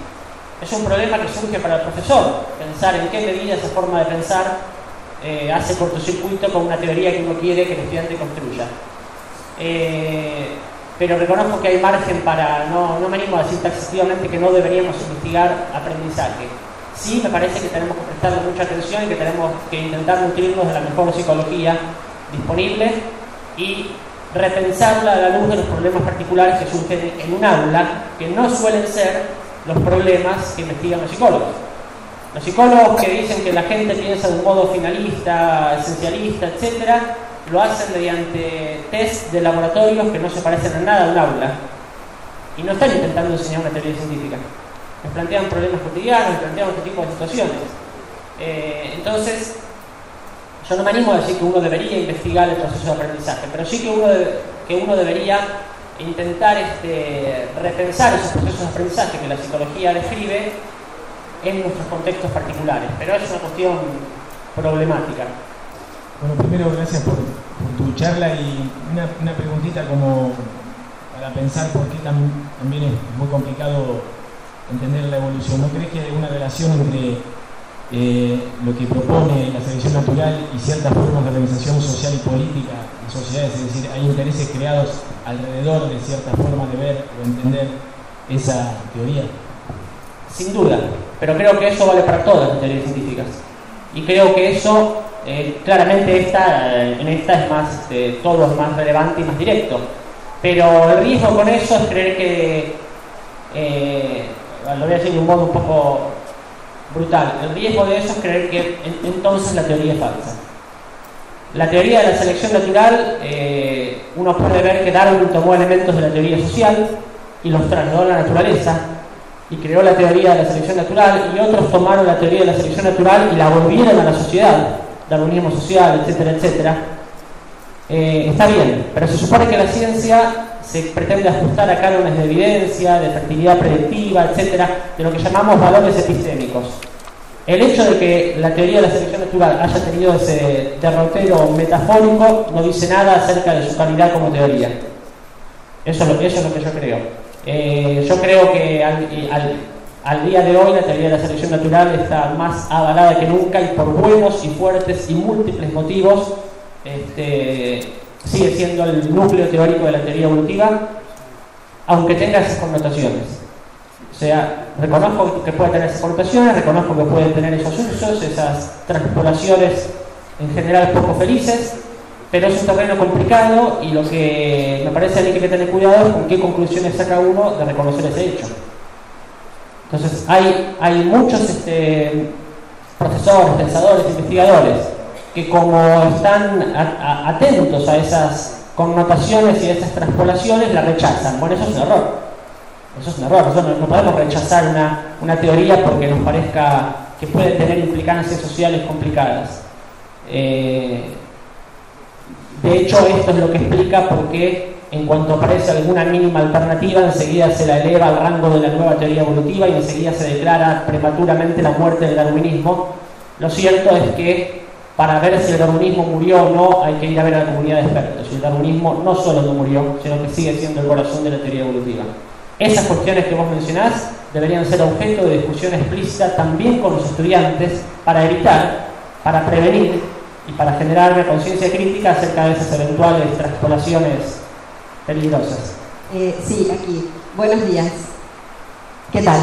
Es un problema que surge para el profesor, pensar en qué medida esa forma de pensar hace cortocircuito con una teoría que uno quiere que el estudiante construya. Pero reconozco que hay margen para, no me animo a decir taxativamente que no deberíamos investigar aprendizaje. Sí, me parece que tenemos que prestarle mucha atención y que tenemos que intentar nutrirnos de la mejor psicología disponible y repensarla a la luz de los problemas particulares que surgen en un aula, que no suelen ser los problemas que investigan los psicólogos. Los psicólogos que dicen que la gente piensa de un modo finalista, esencialista, etcétera, lo hacen mediante test de laboratorios que no se parecen en nada a un aula y no están intentando enseñar una teoría científica. Nos plantean problemas cotidianos, nos plantean este tipo de situaciones. Entonces, yo no me animo a decir que uno debería investigar el proceso de aprendizaje, pero sí que uno debería intentar repensar esos procesos de aprendizaje que la psicología describe en nuestros contextos particulares, pero es una cuestión problemática. Bueno, primero gracias por tu charla y una preguntita como para pensar por qué también es muy complicado entender la evolución. ¿No crees que hay una relación entre lo que propone la selección natural y ciertas formas de organización social y política en sociedades? Es decir, hay intereses creados alrededor de ciertas formas de ver o entender esa teoría. Sin duda, pero creo que eso vale para todas las teorías científicas. Y creo que eso, claramente en esta es más, todo es más relevante y más directo. Pero el riesgo con eso es creer que, lo voy a decir de un modo un poco brutal, el riesgo de eso es creer que entonces la teoría es falsa. La teoría de la selección natural, uno puede ver que Darwin tomó elementos de la teoría social y los trasladó a la naturaleza y creó la teoría de la selección natural, y otros tomaron la teoría de la selección natural y la volvieron a la sociedad, darwinismo social, etcétera, etcétera. Está bien, pero se supone que la ciencia se pretende ajustar a cánones de evidencia, de fertilidad predictiva, etcétera, de lo que llamamos valores epistémicos. El hecho de que la teoría de la selección natural haya tenido ese derrotero metafórico no dice nada acerca de su calidad como teoría. Eso es lo que yo creo. Yo creo que al día de hoy la teoría de la selección natural está más avalada que nunca, y por buenos y fuertes y múltiples motivos sigue siendo el núcleo teórico de la teoría evolutiva, aunque tenga esas connotaciones. O sea, reconozco que puede tener esas connotaciones, reconozco que puede tener esos usos, esas transpolaciones en general poco felices, pero es un terreno complicado, y lo que me parece a mí que hay que tener cuidado es con qué conclusiones saca uno de reconocer ese hecho. Entonces hay muchos profesores, pensadores, investigadores que como están atentos a esas connotaciones y a esas transpolaciones, la rechazan. Bueno, eso es un error. Eso es un error. Nosotros no podemos rechazar una teoría porque nos parezca que puede tener implicancias sociales complicadas. De hecho, esto es lo que explica por qué en cuanto aparece alguna mínima alternativa, enseguida se la eleva al rango de la nueva teoría evolutiva y enseguida se declara prematuramente la muerte del darwinismo. Lo cierto es que para ver si el darwinismo murió o no, hay que ir a ver a la comunidad de expertos. Y el darwinismo no solo no murió, sino que sigue siendo el corazón de la teoría evolutiva. Esas cuestiones que vos mencionás deberían ser objeto de discusión explícita también con los estudiantes para evitar, para prevenir y para generar una conciencia crítica acerca de esas eventuales transpolaciones peligrosas. Sí, aquí. Buenos días. ¿Qué tal?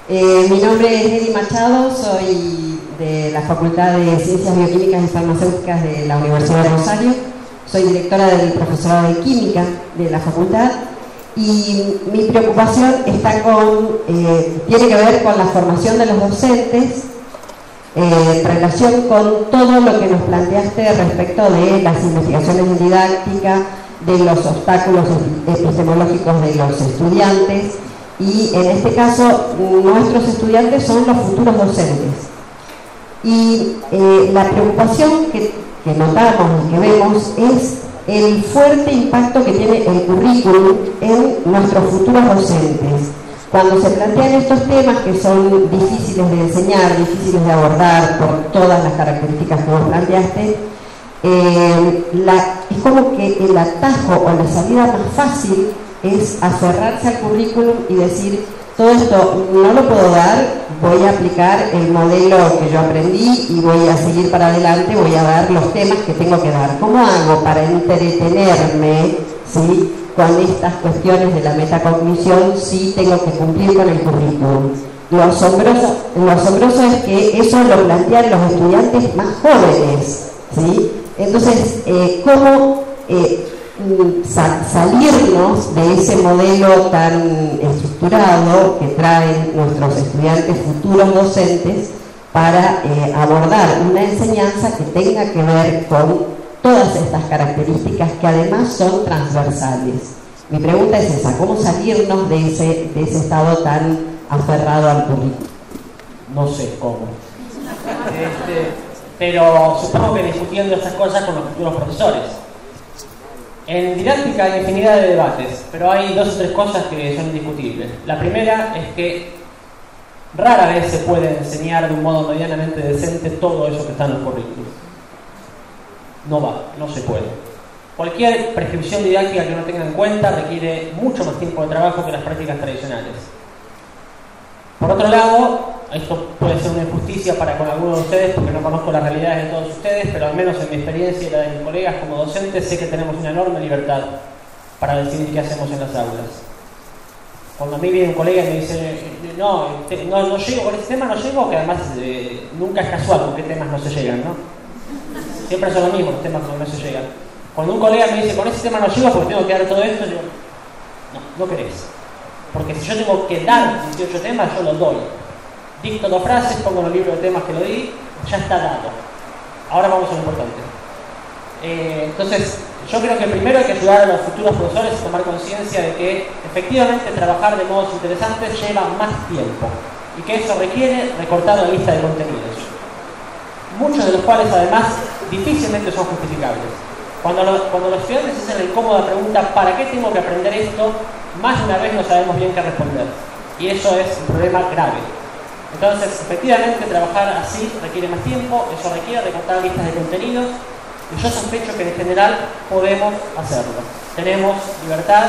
Mi nombre es Edi Machado, soy de la Facultad de Ciencias Bioquímicas y Farmacéuticas de la Universidad de Rosario. Soy directora del profesorado de Química de la facultad y mi preocupación está tiene que ver con la formación de los docentes en relación con todo lo que nos planteaste respecto de las investigaciones en didáctica, de los obstáculos epistemológicos de los estudiantes y en este caso nuestros estudiantes son los futuros docentes y la preocupación que notamos y que vemos es el fuerte impacto que tiene el currículum en nuestros futuros docentes. Cuando se plantean estos temas que son difíciles de enseñar, difíciles de abordar por todas las características que vos planteaste, es como que el atajo o la salida más fácil es aferrarse al currículum y decir, todo esto no lo puedo dar, voy a aplicar el modelo que yo aprendí y voy a seguir para adelante, voy a dar los temas que tengo que dar. ¿Cómo hago para entretenerme, ¿sí?, con estas cuestiones de la metacognición si tengo que cumplir con el currículum? Lo asombroso es que eso lo plantean los estudiantes más jóvenes, ¿sí? Entonces, ¿cómo salirnos de ese modelo tan estructurado que traen nuestros estudiantes futuros docentes para abordar una enseñanza que tenga que ver con todas estas características que además son transversales? Mi pregunta es esa, ¿cómo salirnos de ese estado tan aferrado al currículum? No sé cómo. Pero supongo que discutiendo estas cosas con los futuros profesores. En didáctica hay infinidad de debates, pero hay dos o tres cosas que son indiscutibles. La primera es que rara vez se puede enseñar de un modo medianamente decente todo eso que está en los currículos. No va, no se puede. Cualquier prescripción didáctica que uno tenga en cuenta requiere mucho más tiempo de trabajo que las prácticas tradicionales. Por otro lado, esto puede ser una injusticia para con algunos de ustedes porque no conozco las realidades de todos ustedes, pero al menos en mi experiencia y la de mis colegas como docentes sé que tenemos una enorme libertad para decidir qué hacemos en las aulas. Cuando a mí viene un colega y me dice no llego con este tema, no llego, que además nunca es casual con qué temas no se llegan, ¿no? Siempre son los mismos los temas con los que no se llegan. Cuando un colega me dice con ese tema no llego porque tengo que dar todo esto, yo no querés. Porque si yo tengo que dar 18 temas, yo los doy. Dicto 2 frases, pongo en el libro de temas que lo di, ya está dado. Ahora vamos a lo importante. Entonces, yo creo que primero hay que ayudar a los futuros profesores a tomar conciencia de que efectivamente trabajar de modos interesantes lleva más tiempo y que eso requiere recortar la lista de contenidos, muchos de los cuales además difícilmente son justificables. Cuando los estudiantes hacen la incómoda pregunta ¿para qué tengo que aprender esto?, más de una vez no sabemos bien qué responder y eso es un problema grave. Entonces, efectivamente, trabajar así requiere más tiempo, eso requiere recortar listas de contenidos y yo sospecho que en general podemos hacerlo. Tenemos libertad,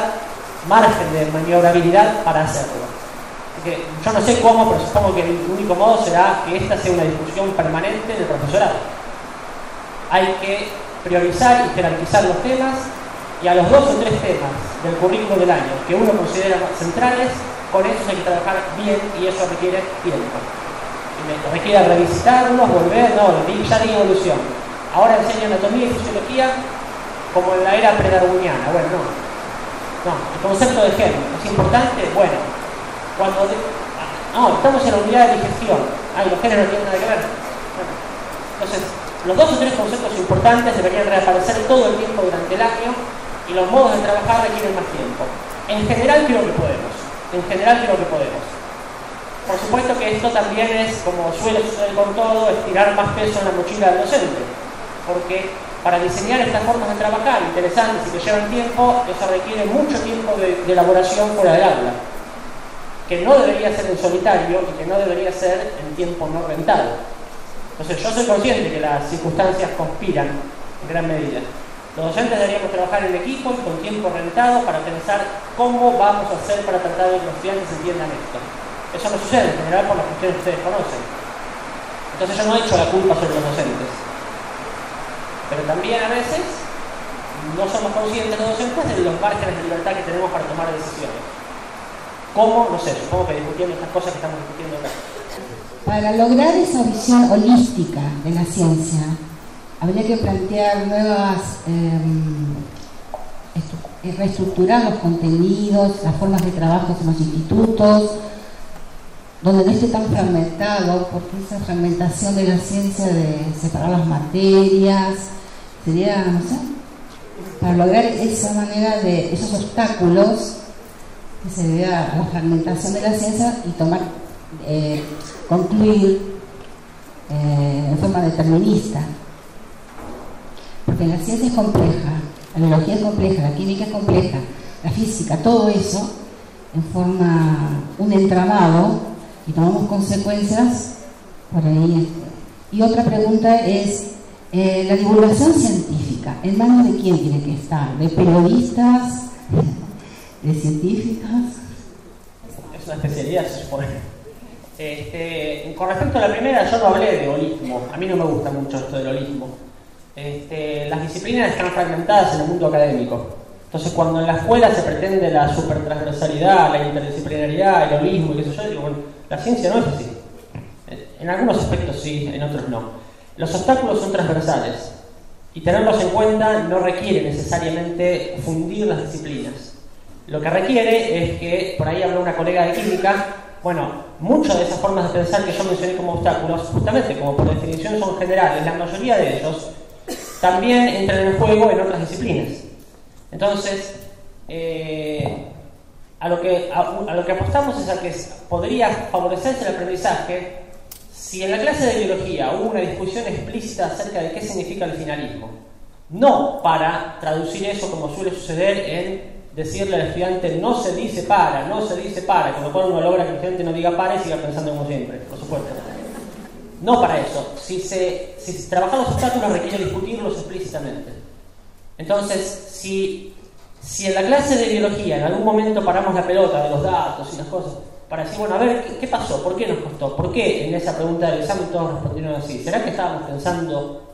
margen de maniobrabilidad para hacerlo. Porque yo no sé cómo, pero supongo que el único modo será que esta sea una discusión permanente del profesorado. Hay que priorizar y jerarquizar los temas y a los 2 o 3 temas del currículo del año que uno considera centrales, con eso hay que trabajar bien y eso requiere tiempo. Requiere revisitarlos, volver, ya di evolución. Ahora enseño anatomía y fisiología como en la era predarwiniana. Bueno, no, el concepto de gen es importante. Bueno, estamos en la unidad de digestión. Los genes no tienen nada que ver. Bueno, entonces, Los 2 o 3 conceptos importantes deberían reaparecer todo el tiempo durante el año y los modos de trabajar requieren más tiempo. En general creo que podemos. Por supuesto que esto también es, como suele suceder con todo, estirar más peso en la mochila del docente. Porque para diseñar estas formas de trabajar interesantes y que llevan tiempo, eso requiere mucho tiempo de elaboración fuera del aula. Que no debería ser en solitario y que no debería ser en tiempo no rentado. Entonces yo soy consciente que las circunstancias conspiran en gran medida. Los docentes deberíamos trabajar en equipo y con tiempo rentado para pensar cómo vamos a hacer para tratar de que los estudiantes entiendan esto. Eso no sucede en general por las cuestiones que ustedes conocen. Entonces yo no echo la culpa sobre los docentes. Pero también a veces no somos conscientes los docentes de los márgenes de libertad que tenemos para tomar decisiones. ¿Cómo? No sé, supongo que discutiendo estas cosas que estamos discutiendo acá. Para lograr esa visión holística de la ciencia, habría que plantear nuevas, reestructurar los contenidos, las formas de trabajo en los institutos, donde no esté tan fragmentado, porque esa fragmentación de la ciencia de separar las materias, sería, no sé, para lograr esa manera de, esos obstáculos que se vea a la fragmentación de la ciencia y tomar, concluir en forma determinista. Porque la ciencia es compleja, la biología es compleja, la química es compleja, la física, todo eso en forma un entramado y tomamos consecuencias por ahí. Y otra pregunta es la divulgación científica, ¿en manos de quién tiene que estar? ¿De periodistas? ¿De científicas? Es una especialidad, se supone. Con respecto a la primera, yo no hablé de holismo. A mí no me gusta mucho esto del holismo. Las disciplinas están fragmentadas en el mundo académico. Entonces, cuando en la escuela se pretende la supertransversalidad, la interdisciplinariedad, el holismo y qué sé yo, digo, bueno, la ciencia no es así. En algunos aspectos sí, en otros no. Los obstáculos son transversales y tenerlos en cuenta no requiere necesariamente fundir las disciplinas. Lo que requiere es que, por ahí habló una colega de química, bueno, muchas de esas formas de pensar que yo mencioné como obstáculos, justamente como por definición son generales, la mayoría de ellos también entran en juego en otras disciplinas. Entonces, a lo que apostamos es a que podría favorecerse el aprendizaje si en la clase de biología hubo una discusión explícita acerca de qué significa el finalismo. No para traducir eso como suele suceder en decirle al estudiante no se dice para, con lo cual uno logra que el estudiante no diga para y siga pensando como siempre, por supuesto. No para eso. Si trabajar los obstáculos requiere discutirlos explícitamente. Entonces, si en la clase de biología en algún momento paramos la pelota de los datos y las cosas, para decir, bueno, a ver, ¿qué pasó? ¿Por qué nos costó? ¿Por qué en esa pregunta del examen todos respondieron así? ¿Será que estábamos pensando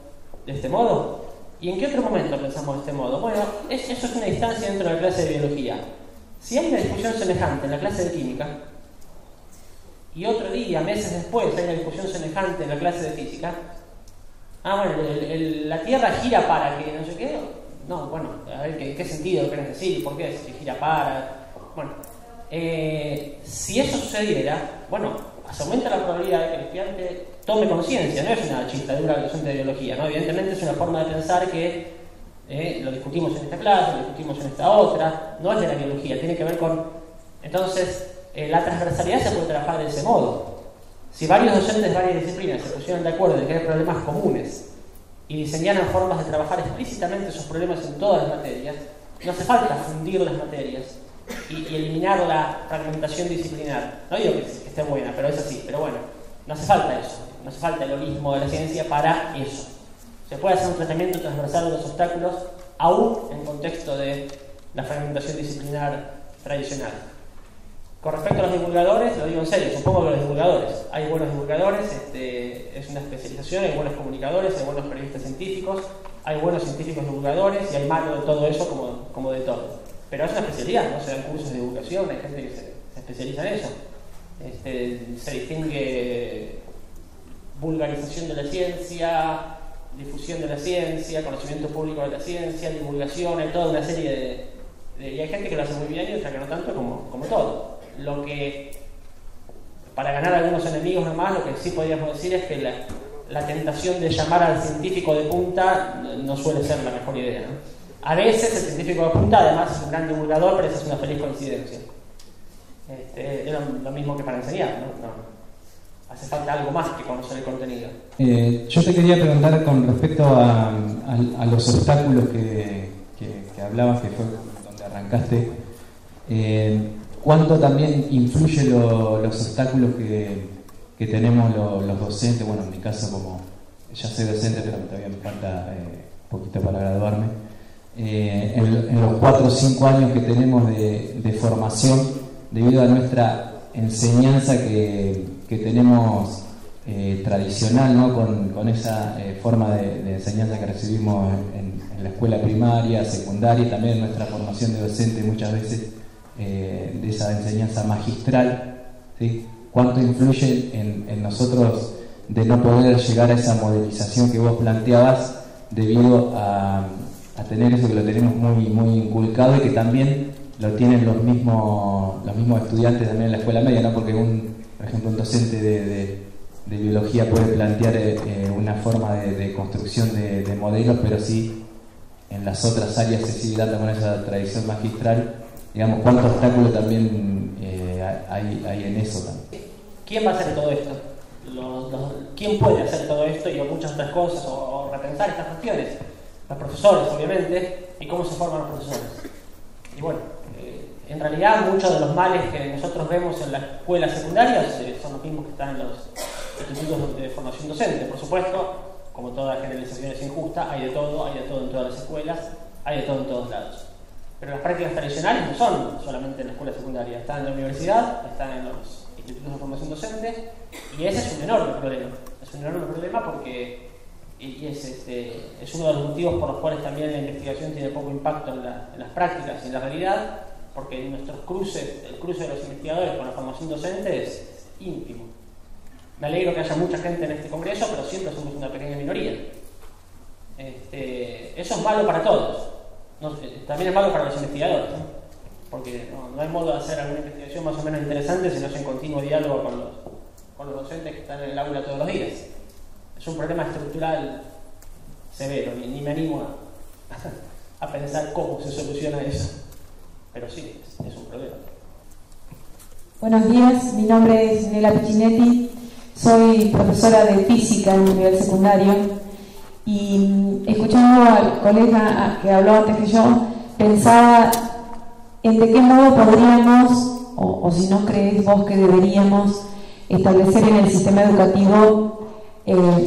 de este modo? ¿Y en qué otro momento pensamos de este modo? Bueno, eso es una instancia dentro de la clase de biología. Si hay una discusión semejante en la clase de química, y otro día, meses después, hay una discusión semejante en la clase de física, bueno, la Tierra gira para que no sé qué. No, bueno, a ver qué sentido querés decir y por qué si gira para. Bueno, si eso sucediera, bueno, se aumenta la probabilidad de que el estudiante tome conciencia. No es una chistadura del docente de biología, ¿no? Evidentemente es una forma de pensar que lo discutimos en esta clase, lo discutimos en esta otra, no es de la biología, tiene que ver con. Entonces, la transversalidad se puede trabajar de ese modo. Si varios docentes de varias disciplinas se pusieran de acuerdo en que hay problemas comunes y diseñaran formas de trabajar explícitamente esos problemas en todas las materias, no hace falta fundir las materias y eliminar la fragmentación disciplinar. No digo que esté buena, pero es así. Pero bueno, no hace falta eso. No hace falta el holismo de la ciencia para eso. Se puede hacer un tratamiento transversal de los obstáculos aún en contexto de la fragmentación disciplinar tradicional. Con respecto a los divulgadores, lo digo en serio, supongo que los divulgadores, hay buenos divulgadores, es una especialización, hay buenos comunicadores, hay buenos periodistas científicos, hay buenos científicos divulgadores y hay malo de todo eso como de todo. Pero es una especialidad, ¿no? Se dan cursos de divulgación, hay gente que se especializa en eso. Se distingue vulgarización de la ciencia, difusión de la ciencia, conocimiento público de la ciencia, divulgación, hay toda una serie y hay gente que lo hace muy bien y otra que no tanto como todo. Lo que, para ganar algunos enemigos nomás, lo que sí podríamos decir es que la tentación de llamar al científico de punta no suele ser la mejor idea, ¿no? A veces el científico de punta además es un gran divulgador, pero esa es una feliz coincidencia. Es lo mismo que para enseñar, ¿no? Hace falta algo más que conocer el contenido. Yo te quería preguntar con respecto a los obstáculos que hablabas, que fue donde arrancaste. ¿Cuánto también influyen los obstáculos que tenemos los docentes? Bueno, en mi caso, como ya soy docente, pero todavía me falta un poquito para graduarme. En los 4 o 5 años que tenemos de formación, debido a nuestra enseñanza que tenemos tradicional, ¿no? Con esa forma de enseñanza que recibimos en la escuela primaria, secundaria, y también en nuestra formación de docente muchas veces, de esa enseñanza magistral, ¿sí? ¿Cuánto influye en nosotros de no poder llegar a esa modelización que vos planteabas debido a tener eso que lo tenemos muy, muy inculcado y que también lo tienen los mismos estudiantes también en la escuela media, ¿no? Porque por ejemplo, un docente de biología puede plantear una forma de construcción de modelos, pero sí en las otras áreas se sigue dando con esa tradición magistral. Digamos, ¿cuánto obstáculo también hay en eso también? ¿Quién va a hacer todo esto? ¿Quién puede hacer todo esto y muchas otras cosas o repensar estas cuestiones? Los profesores, obviamente, y cómo se forman los profesores. Y bueno, en realidad muchos de los males que nosotros vemos en las escuelas secundarias son los mismos que están en los institutos de formación docente. Por supuesto, como toda generalización es injusta, hay de todo en todas las escuelas, hay de todo en todos lados. Pero las prácticas tradicionales no son solamente en la escuela secundaria, están en la universidad, están en los institutos de formación docente, y ese es un enorme problema. Es un enorme problema porque es uno de los motivos por los cuales también la investigación tiene poco impacto en las prácticas y en la realidad, porque nuestros el cruce de los investigadores con la formación docente es ínfimo. Me alegro que haya mucha gente en este congreso, pero siempre somos una pequeña minoría. Eso es malo para todos. También es malo para los investigadores, ¿no? Porque no hay modo de hacer alguna investigación más o menos interesante si no es en continuo diálogo con los docentes que están en el aula todos los días. Es un problema estructural severo, ni me animo a pensar cómo se soluciona eso. Pero sí, es un problema. Buenos días, mi nombre es Nela Piccinetti, soy profesora de física en un nivel secundario y escuchando al colega que habló antes que yo, pensaba en de qué modo podríamos, o si no creéis vos que deberíamos establecer en el sistema educativo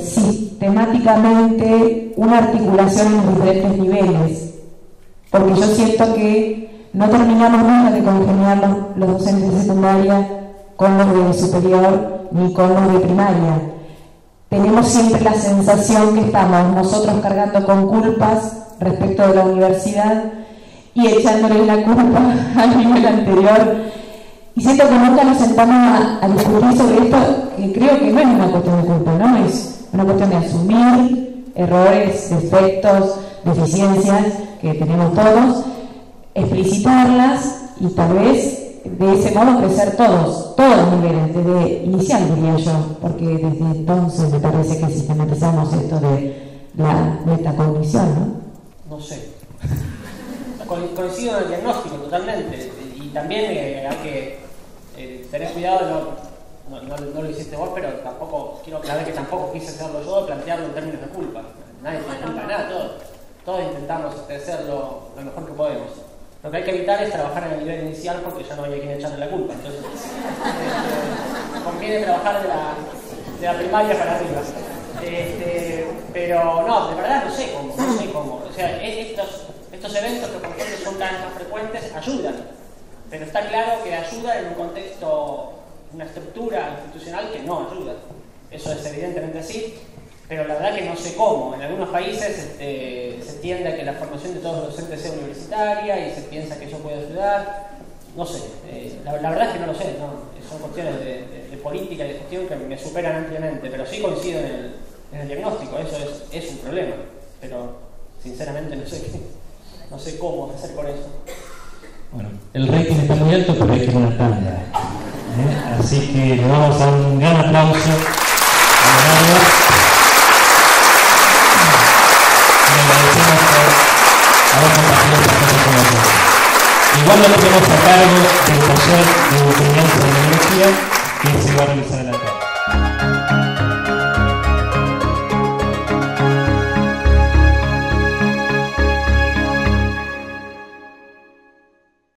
sistemáticamente una articulación en los diferentes niveles, porque yo siento que no terminamos nunca de congeniar los docentes de secundaria con los de superior ni con los de primaria. Tenemos siempre la sensación que estamos nosotros cargando con culpas respecto de la universidad y echándoles la culpa al nivel anterior. Y siento que nunca nos sentamos a discutir sobre esto, que creo que no es una cuestión de culpa, ¿no? Es una cuestión de asumir errores, defectos, deficiencias que tenemos todos, explicitarlas y tal vez de ese modo crecer todos los niveles, desde inicial diría yo, porque desde entonces me parece que sistematizamos esto de la metacognición, ¿no? No sé. Coincido en el diagnóstico totalmente, y también hay que tener cuidado, no lo hiciste vos, pero tampoco quiero aclarar que tampoco quise hacerlo yo, plantearlo en términos de culpa. Nadie tiene culpa de nada, todos intentamos hacerlo lo mejor que podemos. Lo que hay que evitar es trabajar en el nivel inicial porque ya no hay a quien echarle la culpa. Entonces, conviene trabajar de la primaria para arriba. Pero no, de verdad no sé cómo. O sea, estos eventos que por ejemplo son cada vez más frecuentes ayudan. Pero está claro que ayuda en un contexto, una estructura institucional que no ayuda. Eso es evidentemente así. Pero la verdad que no sé cómo. En algunos países se tiende a que la formación de todos los docentes sea universitaria y se piensa que eso puede ayudar. No sé, la verdad es que no lo sé, ¿no? Son cuestiones de política y de gestión que me superan ampliamente, pero sí coincido en el diagnóstico, eso es un problema, pero sinceramente no sé cómo hacer con eso. Bueno, el rating está muy alto, pero hay que ir a una tanda, así que le vamos a dar un gran aplauso a Leonardo. haber compartido estas cosas con nosotros. Igual lo tenemos a cargo del taller de enseñanza de biología que se va a realizar en la tarde.